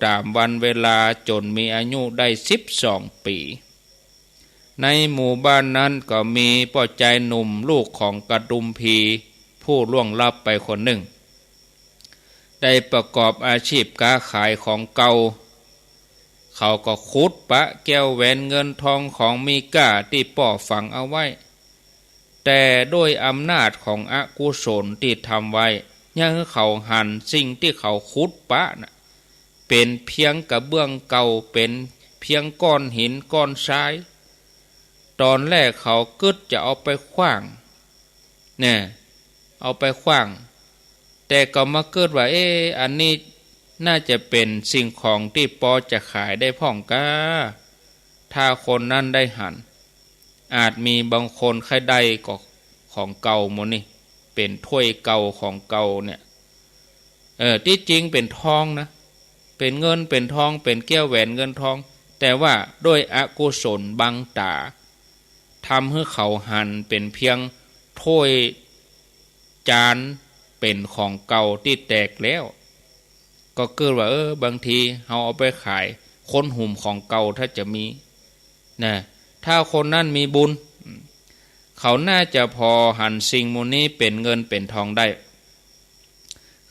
ตามวันเวลาจนมีอายุได้12 ปีในหมู่บ้านนั้นก็มีพ่อใจหนุ่มลูกของกระดุมพีผู้ล่วงลับไปคนหนึ่งได้ประกอบอาชีพค้าขายของเก่าเขาก็ขุดปะแก้วแหวนเงินทองของมีค่าที่ป่อฝังเอาไว้แต่ด้วยอำนาจของอกุศลที่ทำไว้ยังเขาหันสิ่งที่เขาขุดปะนะเป็นเพียงกระเบื้องเก่าเป็นเพียงก้อนหินก้อนทรายตอนแรกเขากึดจะเอาไปขว้างเนี่ยเอาไปขว้างแต่ก็มาเกิดว่าอันนี้น่าจะเป็นสิ่งของที่ปอจะขายได้พ่องกาถ้าคนนั้นได้หันอาจมีบางคนใครได้ก็ของเก่าหมดนี่เป็นถ้วยเก่าของเก่าเนี่ยที่จริงเป็นทองนะเป็นเงินเป็นทองเป็นแก้วแหวนเงินทองแต่ว่าด้วยอกุศลบังตาทำให้เขาหันเป็นเพียงถ้วยจานเป็นของเก่าที่แตกแล้วก็เกิดว่าบางทีเราเอาไปขายคนหุ่มของเก่าถ้าจะมีนะถ้าคนนั้นมีบุญ เขาน่าจะพอหันสิ่งมูนี้เป็นเงินเป็นทองได้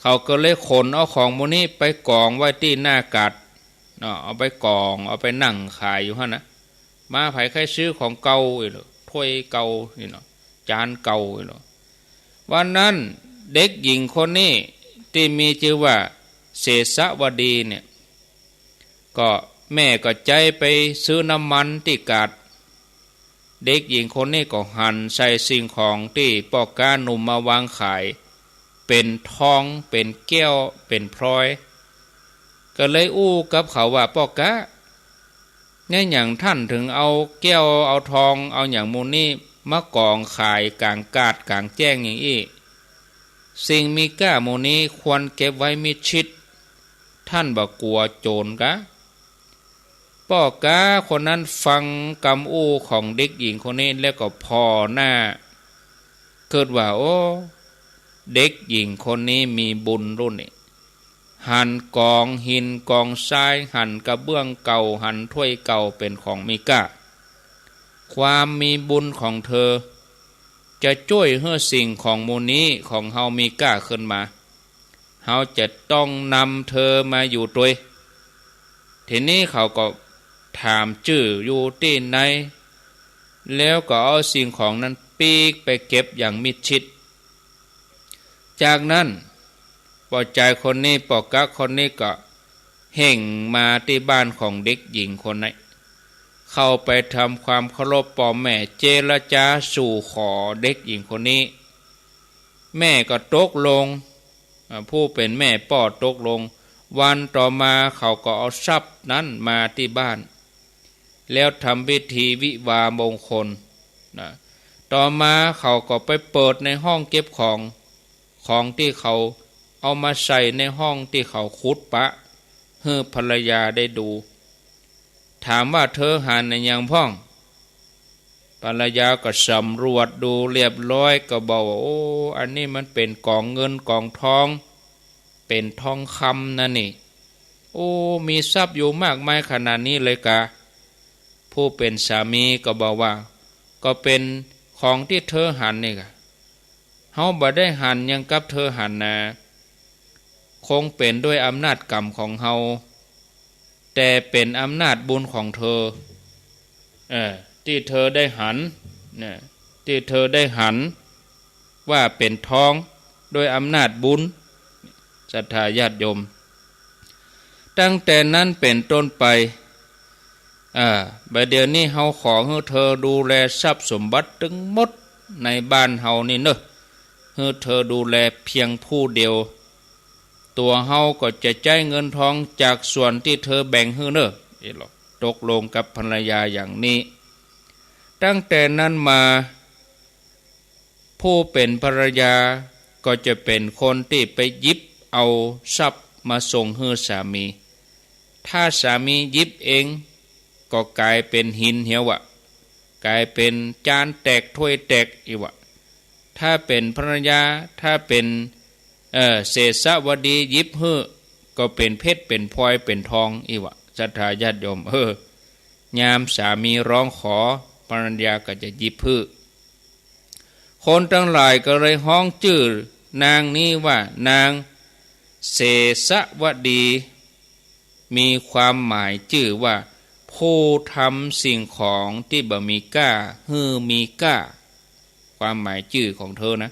เขาก็เลยขนเอาของมูนี้ไปกองไว้ที่หน้ากาดเอาไปกองเอาไปนั่งขายอยู่ฮะนะมาไผใครซื้อของเก่าอีกหรอถ้วยเก่านี่เนาะจานเก่าอีกหรอวันนั้นเด็กหญิงคนนี้ที่มีชื่อว่าเศษวดีเนี่ยก็แม่ก็ใจไปซื้อน้ำมันที่กาดเด็กหญิงคนนี้ก็หั่นใส่สิ่งของที่พ่อค้าหนุ่มมาวางขายเป็นทองเป็นแก้วเป็นพลอยก็เลยอู้กับเขาว่าพ่อค้าเนี่ยอย่างท่านถึงเอาแก้วเอาทองเอาอย่างมูนี่มากองขายกลางกาดกลางแจ้งอย่างอี้สิ่งมีค่ามูนี้ควรเก็บไว้มิดชิดท่านบ่กลัวโจรกะพ่อกาคนนั้นฟังคำอู้ของเด็กหญิงคนนี้แล้วก็พอหน้าเกิดว่าโอ้เด็กหญิงคนนี้มีบุญรุ่นนี่หั่นกองหินกองทรายหั่นกระเบื้องเก่าหั่นถ้วยเก่าเป็นของมีค่าความมีบุญของเธอจะช่วยให้สิ่งของมูนี้ของเฮามีค่าขึ้นมาเฮาจะต้องนำเธอมาอยู่ด้วยทีนี้เขาก็ถามชื่ออยู่ที่ไหนแล้วก็เอาสิ่งของนั้นปีกไปเก็บอย่างมิดชิดจากนั้นปอใจคนนี้ปอกักคนนี้ก็เห่งมาที่บ้านของเด็กหญิงคนนั้นเข้าไปทำความเคารพพ่อแม่เจรจาสู่ขอเด็กหญิงคนนี้แม่ก็ตกลงผู้เป็นแม่ป้อตกลงวันต่อมาเขาก็เอาทรัพย์นั้นมาที่บ้านแล้วทำพิธีวิวาห์มงคลต่อมาเขาก็ไปเปิดในห้องเก็บของที่เขาเอามาใส่ในห้องที่เขาขุดปะให้ภรรยาได้ดูถามว่าเธอหันในยังพ่องภรรยาก็สำรวจดูเรียบร้อยก็บอกว่าโอ้อันนี้มันเป็นกองเงินกองทองเป็นทองคำนะนี่โอ้มีทรัพย์อยู่มากมายขนาดนี้เลยกะผู้เป็นสามีก็บอกว่าก็เป็นของที่เธอหันนี่กะเฮาบ่ได้หันยังกับเธอหันนะคงเป็นด้วยอำนาจกรรมของเฮาแต่เป็นอำนาจบุญของเธอที่เธอได้หันที่เธอได้หันว่าเป็นทองโดยอำนาจบุญศรัทธาญาติโยมตั้งแต่นั้นเป็นต้นไปบัดเดี๋ยวนี้เฮาขอให้เธอดูแลทรัพย์สมบัติทั้งหมดในบ้านเฮานี่เนอะให้เธอดูแลเพียงผู้เดียวตัวเฮาก็จะจ่ายเงินทองจากส่วนที่เธอแบ่งให้เนอะตกลงกับภรรยาอย่างนี้ตั้งแต่นั้นมาผู้เป็นภรรยาก็จะเป็นคนที่ไปหยิบเอาทรัพย์มาส่งให้สามีถ้าสามีหยิบเองก็กลายเป็นหินเหี่ยวกลายเป็นจานแตกถ้วยแตกอีกถ้าเป็นภรรยาถ้าเป็นเศษวดีหยิบให้ก็เป็นเพชรเป็นพลอยเป็นทองอีกศรัทธาญาติโยมยามสามีร้องขอภรรยาก็จะหยิบให้คนทั้งหลายก็เลยห้องชื่อนางนี้ว่านางเศษวดีมีความหมายชื่อว่าผู้ทำสิ่งของที่บ่มีค่าให้มีค่าความหมายชื่อของเธอนะ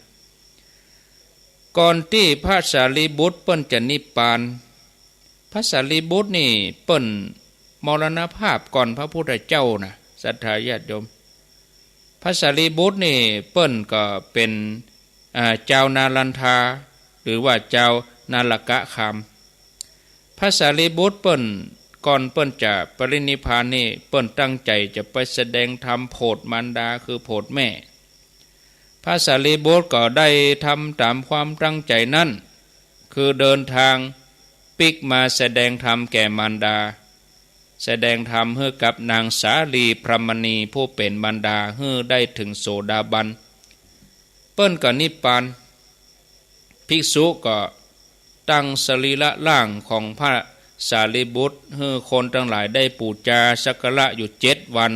ก่อนที่พระสารีบุตรเปิ้นจะนิพพานพระสารีบุตรนี่เปิ้นมรณภาพก่อนพระพุทธเจ้านะศรัทธาญาติโยมพระสารีบุตรนี่เปิ้นก็เป็นเจ้านาลันทาหรือว่าเจ้านาลกะคามพระสารีบุตรเปิ้นก่อนเปิ้นจะปรินิพพานนี่เปิ้นตั้งใจจะไปแสดงธรรมโปรดมารดาคือโปรดแม่พระสารีบุตรก็ได้ทำตามความตั้งใจนั้นคือเดินทางปิกมาแสดงธรรมแก่มารดาแสดงธรรมให้กับนางสาลีพรหมณีผู้เป็นมารดาให้ได้ถึงโสดาบันเปิ้นก็นิพพานภิกษุก็ตั้งสรีระร่างของพระสารีบุตรให้คนทั้งหลายได้ปูชาสักการะอยู่7 วัน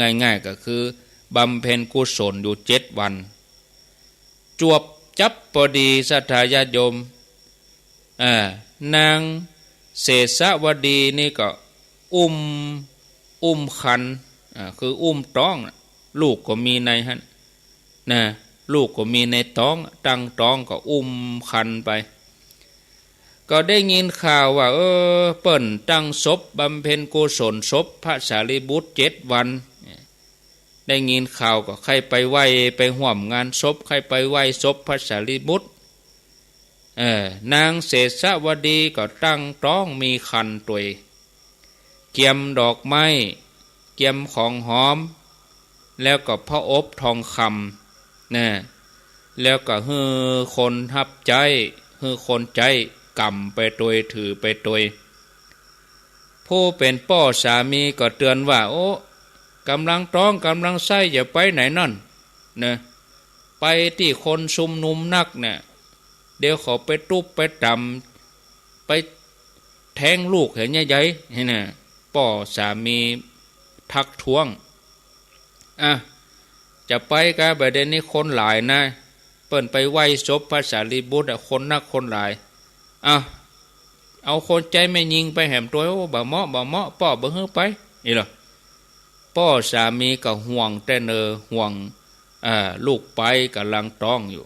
ง่ายๆก็คือ บำเพ็ญกุศลอยู่7 วันจวบจับพอดีศรัทธาญาติโยมนางเสสวดีนี่ก็อุ้มคันคืออุ้มท้องลูกก็มีในหันนะลูกก็มีในท้องตั้งท้องก็อุ้มคันไปก็ได้ยินข่าวว่าเปิ้นตั้งศพบำเพ็ญกุศลศพพระสารีบุตร7 วันได้ยินข่าวก็ใครไปไหว้ไปห่วมงานศพใครไปไหว้ศพพระสารีบุตรนางเสสวดีก็ตั้งท้องมีคันตัวเกียมดอกไม้เกียมของหอมแล้วก็พระอบทองคำนะแล้วก็ฮือคนทับใจฮือคนใจกำไปตัวถือไปตัวผู้เป็นพ่อสามีก็เตือนว่าโอ้กำลังท้องกำลังไส้อย่าไปไหนนั่นนะไปที่คนชุมนุมนักเนี่ยเดี๋ยวเขาไปตุบไปตำไปแทงลูกเห็นใหญ่ๆเห็นน่ะพ่อสามีทักท้วงจะไปกันประเด็นนี้คนหลายนะเปิ้นไปไหว้ศพพระสารีบุตรคนนักคนหลายเอาคนใจไม่ยิงไปแหมตัวบ่เหมาะพ่อบ่ฮื้อไปนี่หรอพ่อสามีก็ห่วงแต่ห่วงลูกไปกำลังท้องอยู่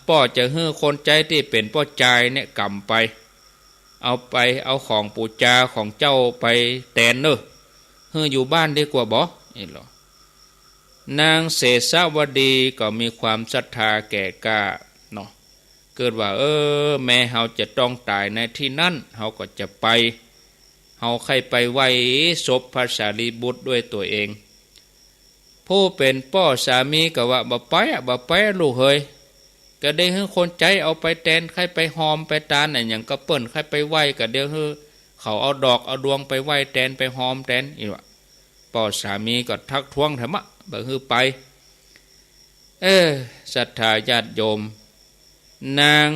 พ่อจะฮื้อคนใจที่เป็นพ่อใจเนี่ยกำไปเอาของปูจาของเจ้าไปแตนฮื้ออยู่บ้านดีกว่าบ่นี่หรอนางเสสวดีก็มีความศรัทธาแก่กล้าเนาะเกิดว่าแม่เฮาจะต้องตายในที่นั้นเฮาก็จะไปเฮาใครไปไหว้ศพพระสารีบุตรด้วยตัวเองผู้เป็นพ่อสามีก็ว่าบ่ไปลูกเฮยก็ได้ให้คนใจเอาไปแตนใครไปหอมไปตาลอย่างก็เปิ้นใครไปไหว้ก็เดี๋ยวเขาเอาดอกเอาดวงไปไหว้แตนไปหอมแตนอีกว่าพ่อสามีก็ทักท้วงถามะบ่ฮือไปศรัทธาญาติโยมนาง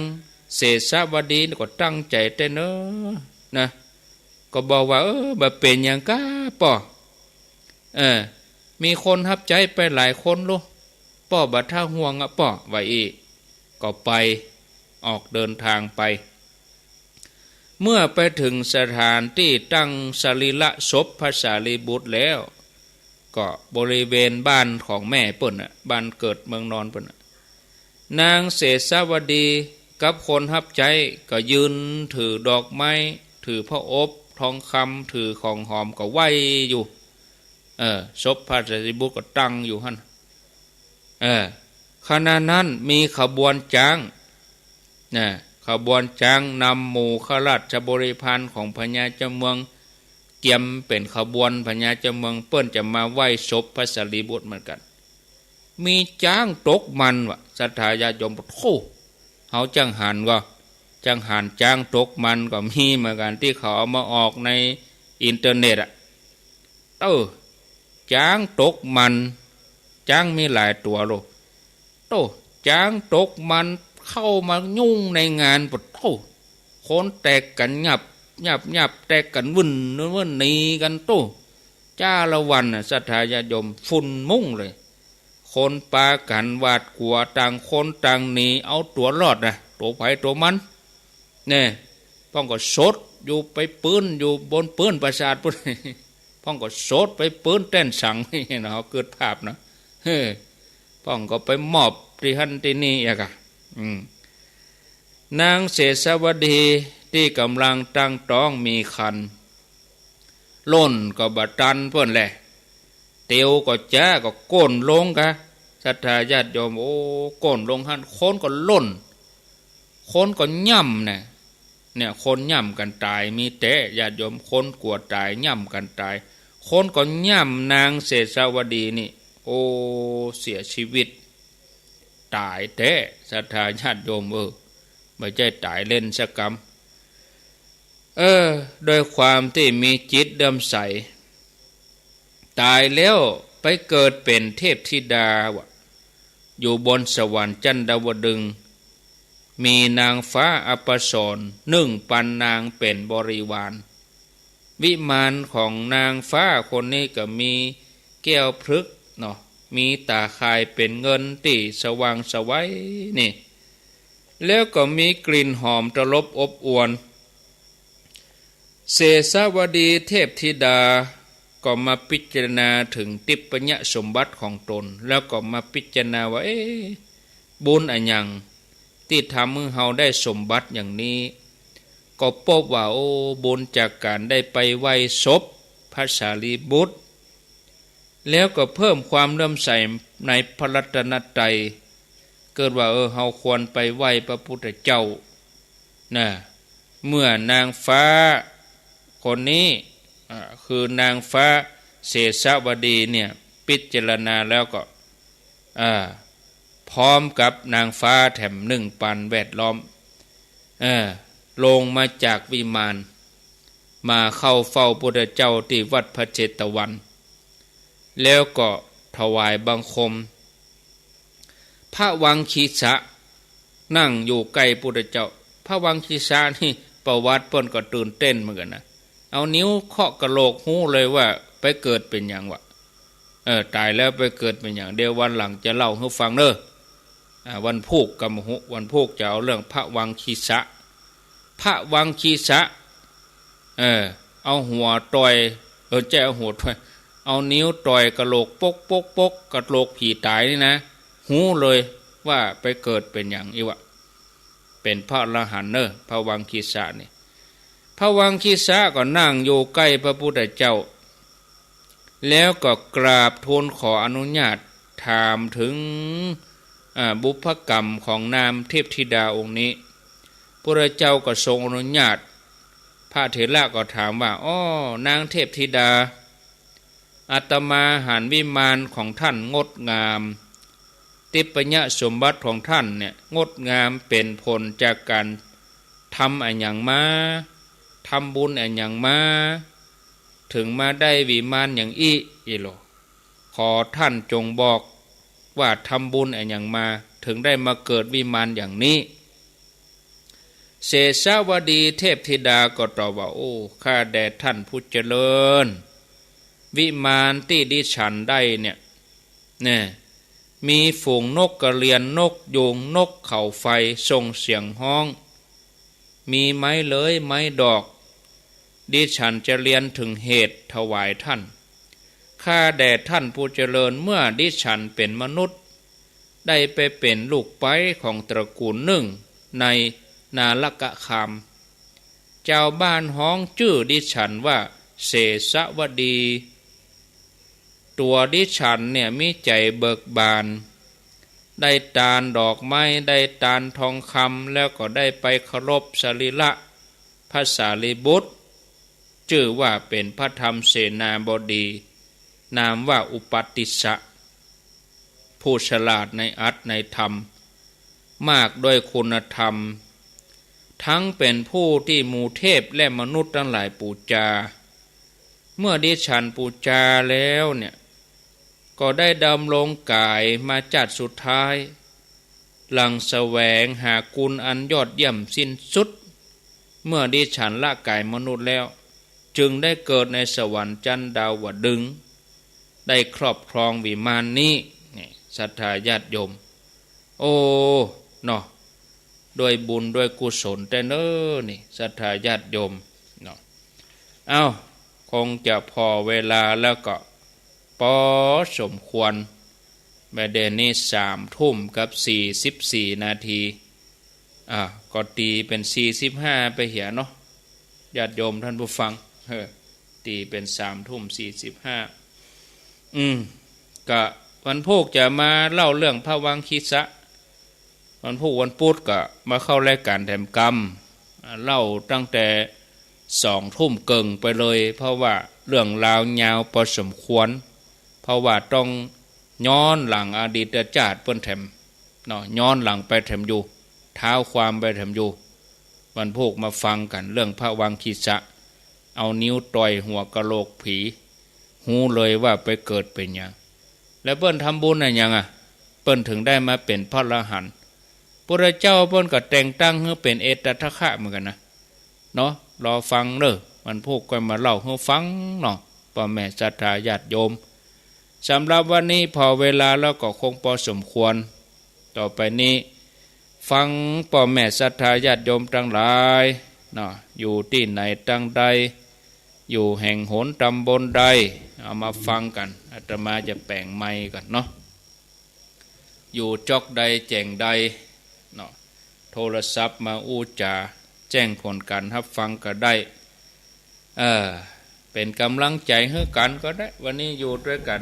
เสสวดีก็ตั้งใจแต่เนอะนะก็บอกว่าบ่เป็นอย่างก้าป่อมีคนทับใจไปหลายคนลูกป่อบ่ท่าห่วงป่อไว้อีกก็ไปออกเดินทางไปเมื่อไปถึงสถานที่ตั้งสรีระศพพระสารีบุตรแล้วก็บริเวณบ้านของแม่เปิ้นบ้านเกิดเมืองนอนเปิ้นนางเสสวดีกับคนทับใจก็ยืนถือดอกไม้ถือพระอบทองคำถือของหอมก็ไหวอยู่ศพพระสารีบุตรก็ตั้งอยู่หั่นขณะนั้นมีขบวนช้างขบวนช้างนำหมู่ข้าราชบริพารของพญาเจ้าเมืองเกียมเป็นขบวนพญาเจ้าเมืองเปิ้นจะมาไหว้ศพพระสารีบุตรเหมือนกันมีช้างตกมันวะศรัทธาญาติโยมโอ้เฮาจังหันก็จังหันช้างตกมันก็มีเหมือนกันที่เขาเอามาออกในอินเทอร์เน็ตช้างตกมันช้างมีหลายตัวโลช้างตกมันเข้ามายุ่งในงานปะคนแตกกันหยับแตกกันวุ่นหนีกันจ้าละวันศรัทธาญาติโยมฝุ่นมุ่งเลยคนปากันหวาดกลัวต่างคนต่างหนีเอาตัวรอดตัวไผตัวมันเนี่ยพ่องก็สดอยู่ไปปืนอยู่บนปืนประสาทพุ่นพ่องก็สดไปปืนเต้นสังนี่นะเกิดภาพนะพ่องก็ไปมอบที่หันที่นี่อีกนางเสสวดีที่กำลังตั้งท้องมีคันล้นก็บตันเพิ่นแหละเตียวก็แจ้ก็ก้นลงกะศรัทธาญาติโยมก้นลงหันคนก็ล้นคนก็ย่ำเนี่ยคนย่ำกันตายมีแต่ญาติโยมคนกลัวตายย่ำกันตายคนก็ย่ำนางเสสวดีนี่เสียชีวิตตายแต่ศรัทธาญาติโยมไม่ใช่ตายเล่นสักกรรมโดยความที่มีจิตเดิมใสตายแล้วไปเกิดเป็นเทพธิดาอยู่บนสวรรค์จันดาวดึงส์มีนางฟ้าอัปสรนึ่งปันนางเป็นบริวารวิมานของนางฟ้าคนนี้ก็มีแก้วพฤกษ์เนาะ มีตาข่ายเป็นเงินที่สว่างสวัยนี่แล้วก็มีกลิ่นหอมตลบอบอวนเสสาวดีเทพธิดาก็มาพิจารณาถึงติปญะสมบัติของตนแล้วก็มาพิจารณาว่าบุญอันยังที่ทำให้เฮาได้สมบัติอย่างนี้ก็พบว่าบุญจากการได้ไปไหว้ศพพระสารีบุตรแล้วก็เพิ่มความเลื่อมใสในพระรัตนตรัยเกิดว่าเฮาควรไปไหว้พระพุทธเจ้านะเมื่อนางฟ้าคนนี้คือนางฟ้าเสสาวดีเนี่ยพิจารณาแล้วก็พร้อมกับนางฟ้าแถมหนึ่งปันแวดล้อมลงมาจากวิมานมาเข้าเฝ้าพระพุทธเจ้าที่วัดพระเจตวันแล้วก็ถวายบังคมพระวังคีสะนั่งอยู่ใกล้พระพุทธเจ้าพระวังคีสะนี่ประวัติเพิ่นก็ตื่นเต้นเหมือนกันนะเอานิ้วเคาะกะโหลกหูเลยว่าไปเกิดเป็นอย่างวะตายแล้วไปเกิดเป็นอย่างเดียววันหลังจะเล่าให้ฟังเด้อวันพุกกับวันพุกจะเอาเรื่องพระวังคีสะพระวังคีสะเอาหัวต่อยจะเอาหัวต่อยเอานิ้วต่อยกะโหลกปกปกปกกะโหลกผีตายนี่นะหูเลยว่าไปเกิดเป็นอย่างอีวะเป็นพระอรหันต์เนอะพระวังคีสะนี่พระวังคีสะก็นั่งอยู่ใกล้พระพุทธเจ้าแล้วก็กราบทูลขออนุญาตถามถึงบุพกรรมของนามเทพธิดาองค์นี้พระเจ้าก็ทรงอนุญาตพระเถระก็ถามว่านางเทพธิดาอาตมาหันวิมานของท่านงดงามติปญะสมบัติของท่านเนี่ยงดงามเป็นผลจากการทำอันอย่างมาทำบุญอันอย่างมาถึงมาได้วิมานอย่างอีโลขอท่านจงบอกว่าทำบุญอันอย่างมาถึงได้มาเกิดวิมานอย่างนี้เสสาวดีเทพธิดาก็ตอบว่าข้าแด่ท่านผู้เจริญวิมานที่ดิฉันได้เนี่ยมีฝูงนกกระเรียนนกยูงนกเขาไฟส่งเสียงห้องมีไม้เลื้อยไม้ดอกดิฉันจะเรียนถึงเหตุถวายท่านข้าแด่ท่านผู้เจริญเมื่อดิฉันเป็นมนุษย์ได้ไปเป็นลูกไปของตระกูลหนึ่งในนาลกะคามเจ้าบ้านห้องชื่อดิฉันว่าเสสวดีตัวดิฉันเนี่ยมีใจเบิกบานได้ตาลดอกไม้ได้ตาลทองคำแล้วก็ได้ไปเคารพสรีระพระสารีบุตรชื่อว่าเป็นพระธรรมเสนาบดีนามว่าอุปติสสะผู้ฉลาดในอัตในธรรมมากด้วยคุณธรรมทั้งเป็นผู้ที่หมู่เทพและมนุษย์ทั้งหลายปูจาเมื่อดิฉันปูจาแล้วเนี่ยก็ได้ดำรงกายมาจัดสุดท้ายหลังแสวงหากุลอันยอดเยี่ยมสิ้นสุดเมื่อดิฉันละกายมนุษย์แล้วจึงได้เกิดในสวรรค์จันดาวดึงส์ได้ครอบครองวิมานนี้ศรัทธาญาติโยมเนาะด้วยบุญด้วยกุศลแต่เน้อนี่ศรัทธาญาติโยมเนาะคงจะพอเวลาแล้วก็พอสมควรแม่เดนนี่3 ทุ่มกับ44 นาทีก็ตีเป็น45ไปเหียเนาะญาติโยมท่านผู้ฟังตีเป็น3 ทุ่ม 45ก็วันพุธจะมาเล่าเรื่องพระวังคีสะวันพุธวันพุธก็มาเข้ารายการแถมกรรมเล่าตั้งแต่2 ทุ่มเกิงไปเลยเพราะว่าเรื่องราวยาวพอสมควรเพราะว่าต้องย้อนหลังอดีตชาติเปิ้นแถมเนาะย้อนหลังไปแถมอยู่เท้าความไปแถมอยู่วันพุธมาฟังกันเรื่องพระวังคีสะเอานิ้วต่อยหัวกะโหลกผีหูเลยว่าไปเกิดเป็นอย่างแล้วเปิ้นทำบุญอะไรอย่างเปิ้นถึงได้มาเป็นพระอรหันต์พระเจ้าเปิ้นก็แต่งตั้งให้เป็นเอตทัคคะเหมือนกันนะเนาะรอฟังเด้อมันพูดกันมาเล่าให้ฟังเนาะพ่อแม่ศรัทธาญาติโยม สำหรับวันนี้พอเวลาแล้วก็คงพอสมควรต่อไปนี้ฟังพ่อแม่ศรัทธาญาติโยมทั้งหลายเนาะอยู่ที่ไหนตั้งใดอยู่แห่งหนตำบลใดเอามาฟังกันอาตมาจะแปลงไมค์กันเนาะอยู่จอกใดแจ้งใดเนาะโทรศัพท์มาอู้จาแจ้งผลการรับฟังก็ได้เป็นกำลังใจให้กันก็ได้วันนี้อยู่ด้วยกัน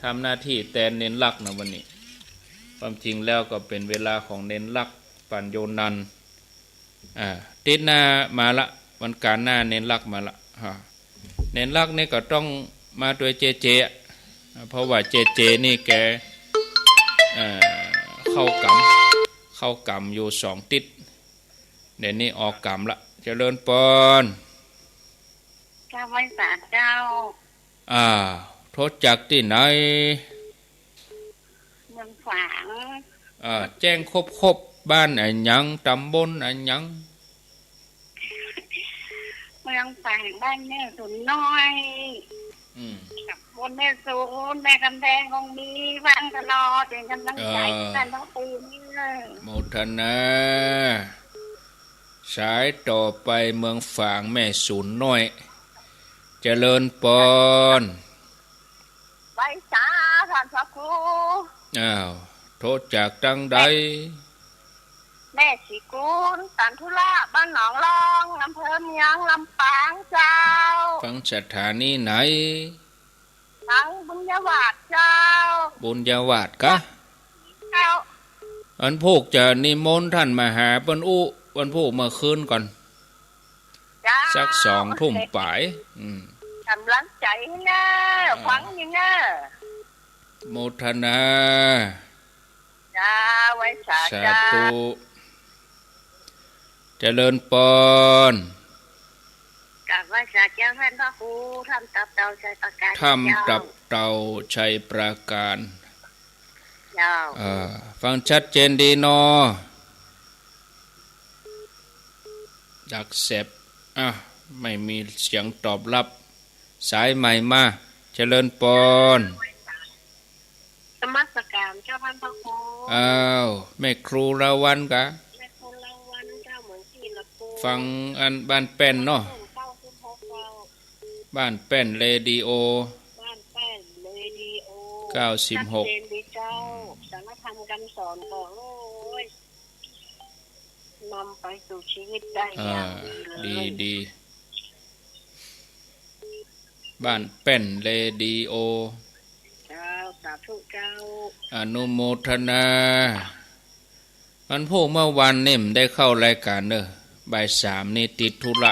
ทำหน้าที่แทนเน้นลักนะวันนี้ความจริงแล้วก็เป็นเวลาของเน้นลักปัญโยนันติดหน้ามาละวันการหน้าเน้นลักมาละเน้นลักนี่ก็ต้องมาด้วยเจเจเพราะว่าเจเจนี่แกเข้ากรรมอยู่2 ติดเดี๋ยวนี้ออกกรรมละเจริญปอนเจ้าไว้ศาลเจ้าโทษจากที่ไหนเมืองฝางแจ้งครบบ้านอันยังตำบลอันยังเมืองฝางบ้านแม่สุนน้อยกับบนแม่ศูนย์แม่กำแพงของมีบ้านตลอดเป็นกำลังใจกันทั้งปีนี้เลยโมทนาสายต่อไปเมืองฝางแม่ศูนย์น้อยเจริญปอนไว้สาท่านพระครูโทษจากตั้งใดแม่สีกุลตันทุระบ้านหนองรองอำเภอเมียงลำปางเจ้าฟังสถานีไหนทั้งบุญญาวาสเจ้าบุญญาวาสกะเจ้าอันพวกจะนิมนต์ท่านมาหาเปิ้นอู้วันพวกเมื่อคืนก่อนสัก2 ทุ่มป่ายกำลังใจเนอะฟังยังเนอะโมทนาจ้าไว้สาธุเจริญปอนกับไว้สาเจ้าท่านพระครูทำตับเตาชัยประการทำตับเตาชัยประการฟังชัดเจนดีเนาะดักเสพไม่มีเสียงตอบรับสายใหม่มาเจริญปอนสมัสการเจ้าท่านพระครูแม่ครูละวันกะแม่ครูละวันเจ้าเหมือนที่ละปูฟังอันบ้านแป้นเนาะบ้านแป้นเรดิโอบ้านแป้นเรดิโอ96เจ้าสารธรรมคำสอนก็โอ้ยนำไปสู่ชีวิตได้อย่างดีบ้านแป้นเรดิโอเจ้าสาธุเจ้าอนุโมทนาวันพวกเมื่อวันนี่มได้เข้ารายการบ่าย 3นี่ติดธุระ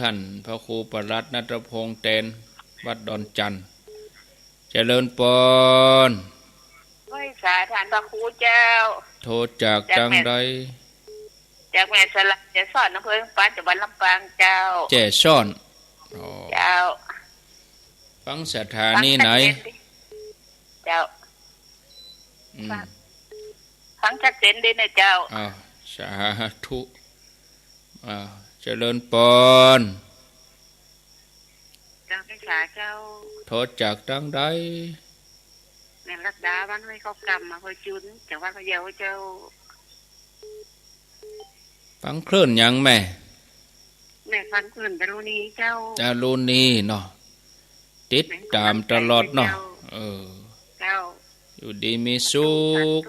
ท่านพระครูประหลัดณัฐพงษ์เตนวัดดอนจันทร์เจริญปอนไว้สาท่านพระครูเจ้าโทษจากจังใดจากแม่สลัดจะสอนอำเภอปานจังหวัดลำปางเจ้าแจ่ซ่อนเจ้าฟังสถานีไหนเจ้าฟังชัดเจนดีนะเจ้าสาธุเจริญปอนเจ้าพิสาเจ้าโทษจากตั้งใดแม่รัตดาวันไว้เขากรรมมาคอยจุนจากวัดพะเยาเจ้าฟังคลื่นยังแม่ฟังคลื่นดารุณีเจ้าดารุณีเนาะติดตามตลอดเนาะเจ้าอยู่ดีมีสุข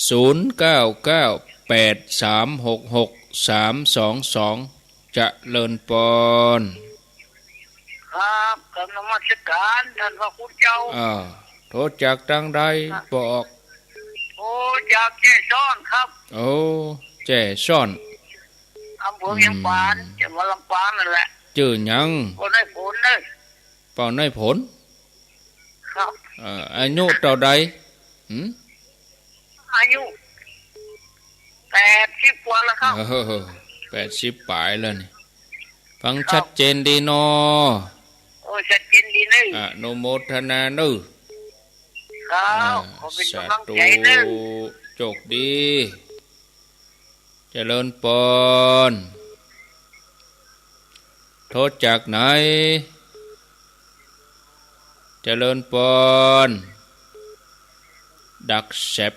0998366322จะเลินปอนครับกำลังมาจัดการท่านพระคุณเจ้าโทษจากตั้งใดบอกจากแจ้ซ่อนครับแจ้ซ่อนอำเภอเมียงปานจังหวัดลำปางนั่นแหละชื่อหยังปอนได้ผลเลยปอนได้ผลครับอายุเท่าใดอายุ80 กว่าแล้วครับ80 ปลายแล้วนี่ฟังชัดเจนดีเนาะชัดเจนดีเลยอนุโมทนาเด้อครับขอเป็นกำลังใจเด้อโชคดีเจริญปอนโทษจากไหน เจริญปนดักแซบ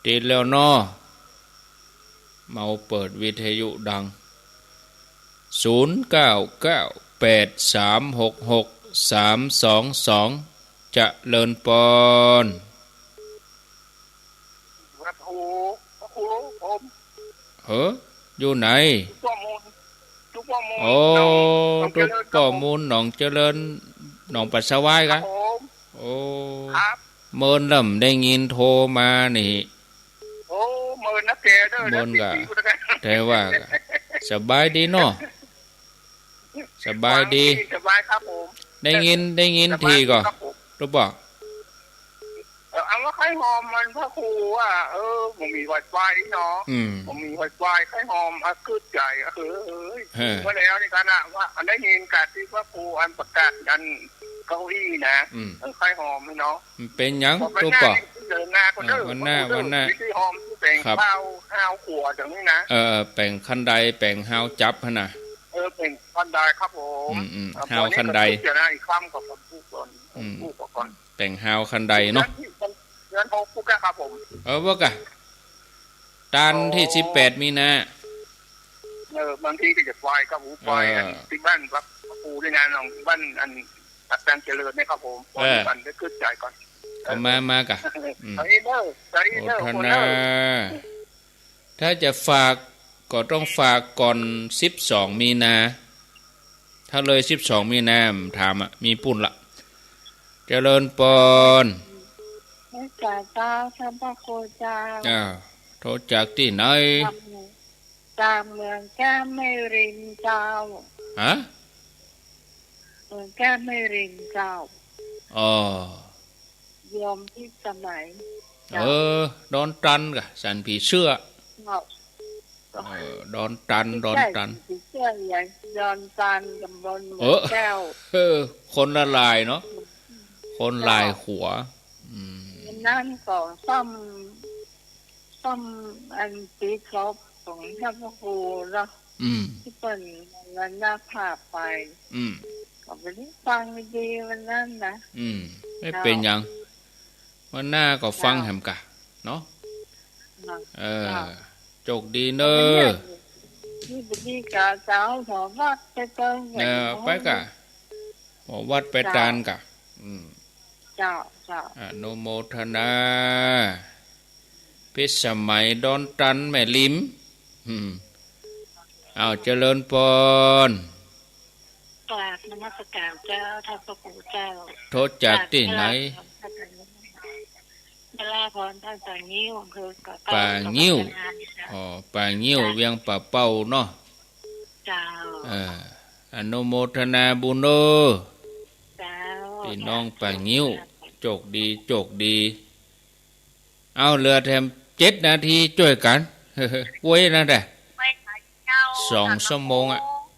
ติดแล้วเนาะเมาเปิดวิทยุดัง0998366322จะเลินปอนวัดหูผมอยู่ไหนทุกข้อมูลโอ้ทุกข้อมูลหนองเจริญหนองปัสสาวะกันโอ้เมินลำได้ยินโทรมานี่โอ้เมินนักแกเด้อเมินกะแต่ว่าสบายดีเนาะสบายดีสบายครับผมได้ยินทีก่อนรู้ป่ะเอาว่าไข่หอมมันพระครูว่าผมมีไวไฟเนาะผมมีไวไฟไข่หอมคืดใจเมื่อแล้วนี่กันนะว่าอันได้ยินการที่พระครูอันประกาศกันเก้าอี้นะไข่หอมเนาะเป็นยังรู้ป่ะวันหน้าที่หอมที่แปลงข้าวขัวจังนี้นะแปลงคันใดแปลงห้าวจับฮะนะเป็นคันใดครับผมห้าวคันใดจะได้อีกคำกับผมพูดก่อนแต่งห้าวคันใดเนาะเงินของพูดกันครับผมว่ากะตันที่18มีนาบางทีก็จะไฟกับหูไฟที่บ้านรับปูด้วยงานของบ้านอันตัดแต่งเจริญนะครับผมก่อนได้ขึ้นใจก่อนมากะใส่เนอร์ถ้าจะฝากก็ต้องฝากก่อน12มีนาถ้าเลย12มีนาถามมีปุ่นละเจริญปอนจ่าเจ้าท่านพระโคเจ้าโทษจากที่ไหนจากเมืองแก้ไม่รินเจ้าเมืองแก้ไม่รินเจ้าโยมที่สมัยดอนตันกะสันผีเสื้อดอนตันผีเสื้ออย่างดอนตันกับบนแก้วคนละลายเนาะคนลายหัวนั่นก็ซ่อมอันตีครบของท่านพระครูแล้วที่เป็นวันหน้าภาพไปก็ไปฟังดีวันนั้นนะไม่เป็นยังวันหน้าก็ฟังแหมกะเนาะโชคดีเนอะนี่เป็นดีกะเจ้าหอวัดไปเติมไปกะหอวัดไปตานกะเจ้าอนุโมทนาพิสมัยดอนตันแม่ลิมเอาเจริญปอนกราบนมัสการเจ้าท่านพระครูเจ้าโทษจากที่ไหนเวลาพรท่านป่างิ้วคือป่างิ้วป่างิ้วเวียงป่าเป้าเนาะเจ้าอนุโมทนาบุญโนพี่น้องป่างิ้วโชคดีเอาเหลือแถม7 นาทีช่วยกันป่วยนั่นแหละ2 ชั่วโมง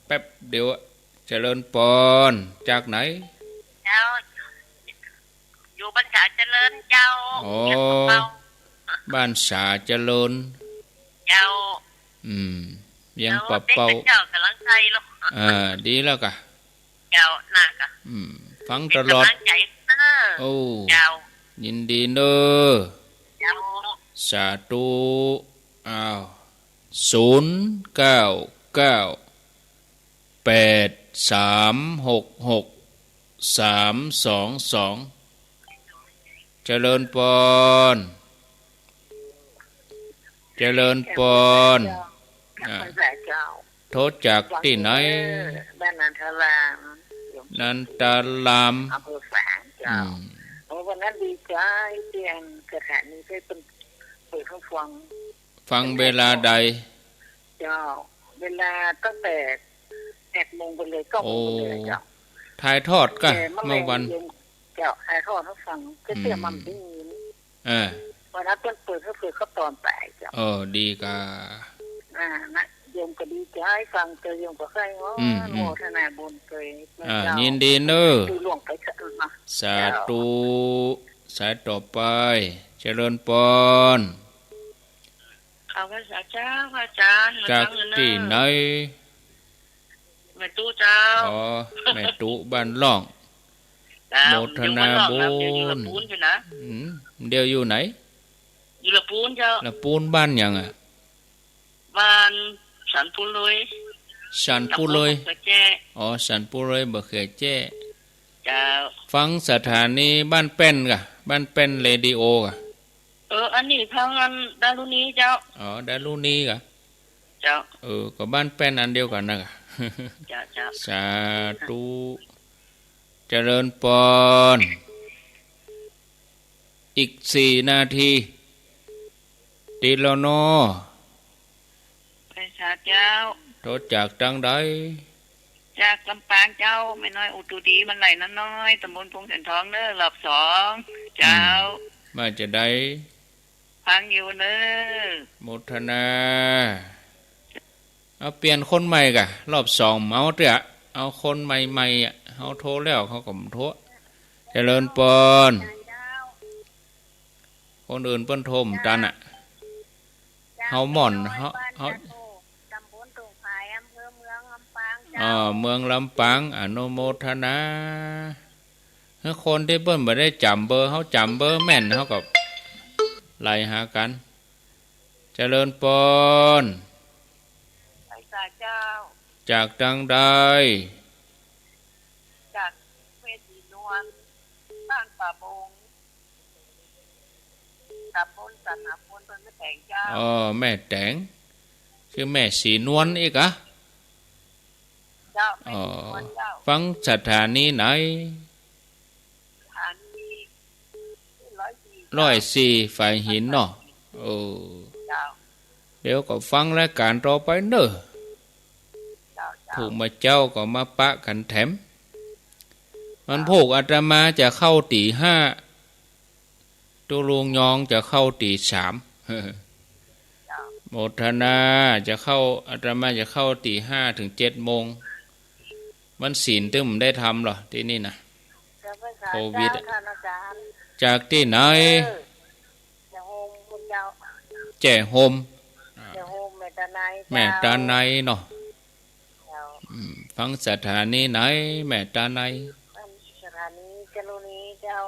แป๊บเดียวเจริญปอนจากไหนเจ้าอยู่บ้านฉาเจริญเจ้าบ้านฉาเจริญเจ้ายังปะเป้าเจ้ากำลังใจลูกดีแล้วกะเจ้าน่ากะฟังตลอดโอ้ยินดีเนอะสาธุ0998366322เจริญปอนโทษจากที่ไหนบ้านนันทรามนันตาลามอำเภอฝางเจ้าวันนั้นดีใจเตียงกระแสนี้ได้เป็นเปิดฟังเวลาใดเจ้าเวลาตั้งแต่8 โมงไปเลย9 โมงไปเลยเจ้าถ่ายทอดก็เมื่อวันเจ้าถ่ายทอดให้ฟังก็เตี้ยมันได้ยินวันนั้นเปิดให้เขาตอน8เจ้าดีกะนะโยมก็ดีใจฟังเจอโยมก็ใครโมทนาบุญเคยยินดีเนอะสาธุสายต่อไปเจริญปอนข้าพเจ้าพระอาจารย์จากที่ไหนแม่ตู้เจ้าแม่ตู้บ้านล่อง โมทนาบุญเดียวอยู่ไหนอยู่ละปูนเจ้าละปูนบ้านยังอ่ะบ้านสันปูเลยสันปูเลยอ๋อสันปูเลยบ่เคยแจ้เจ้าฟังสถานีบ้านเป็นกะบ้านเป็นเรดิโอกะอันนี้ทางอันดารุณีเจ้าอ๋อดารุณีกะเจ้าก็บ้านเป็นอันเดียวกันนะกะเจ้าเจ้าสาธุเจริญพรอีก4 นาทีตีแล้วเนาะไปสาเจ้าโทษจากจังใดจากลำปางเจ้าไม่น้อยอุตุดีมันไหลน้อยตำบลพงแสนทองเน้อรอบ2เจ้ามาจะได้ฟังอยู่เน้อโมทนาเอาเปลี่ยนคนใหม่กะรอบ2เมาเถอะเอาคนใหม่ๆอ่ะเฮาโทรแล้วเขาก็บ่โทรเจริญพรคนอื่นเปิ้นโทรมตันอ่ะเฮาหม่อนเฮาเมืองลำปางอนุโมทนาคนที่เปิ้นบ่ได้จำเบอร์เฮาจำเบอร์แม่นเฮาก็ไล่หากันเจริญพรจากดังใดจากเวทีนวลบ้านป่าบงตำบลสันหาพลเป็นแม่แตงเจ้าแม่แตงชื่อแม่สีนวลอีกอ่ะฟังสถานีไหน104ฝ่ายหินเนาะเดี๋ยวก็ฟังรายการต่อไปเนอะถูกมาเจ้าก็มาปะกันแถมมันพวกอาตมาจะเข้าตี 5ตัวลุงยองจะเข้าตี 3โมทนาจะเข้าอาตมาจะเข้าตี 5 ถึง 7 โมงมันศีลตึ้มได้ทำหรอที่นี่นะโควิดจากที่ไหนแจ่โฮมแม่ตาในเนาะฟังสถานีไหนแม่ตาใน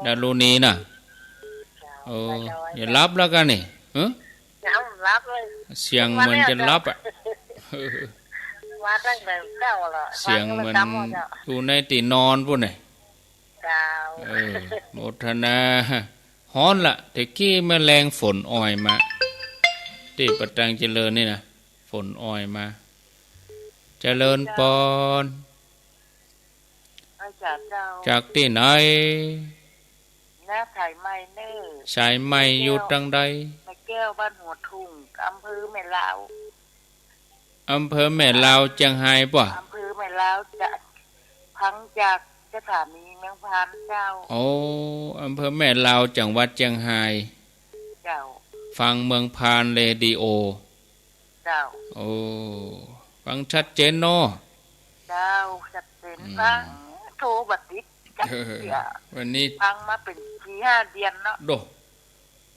ดารุณีน่ะอย่ารับแล้วกันนี่เสียงมันจะรับอ่ะเสียงมันอยู่ในตีนอนพุ่นนี่โมทนาฮ้อนละแต่กี้แมลงฝนอ่อยมาที่ปัตตังเจริญนี่นะฝนอ่อยมาเจริญปอนจากที่ไหนสายไม้เน้อสายไม้อยู่ตังใดแม่แก้วบ้านหัวทุ่งอำเภอแม่ลาวอำเภอแม่ลาวเชียงไฮ้ป่ะอำเภอแม่ลาวจะพังจากสถานีเมืองพานเจ้าอำเภอแม่ลาวจังหวัดเชียงไฮ้เจ้าฟังเมืองพานเรดิโอเจ้าฟังชัดเจนเนาะเจ้าชัดเจนฟังโทรบัดติดวันนี้ฟังมาเป็น4-5 เดือนเนาะโด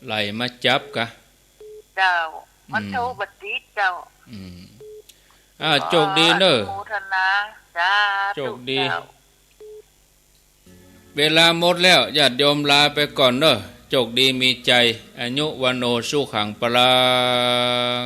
ไหลมาจับกะเจ้ามันโทรบัดติดเจ้าโชคดีเด้อโมทนาจ้าโชคดีเวลาหมดแล้วญาติโยมลาไปก่อนเด้อโชคดีมีใจอายุวันโนสุขังปรัง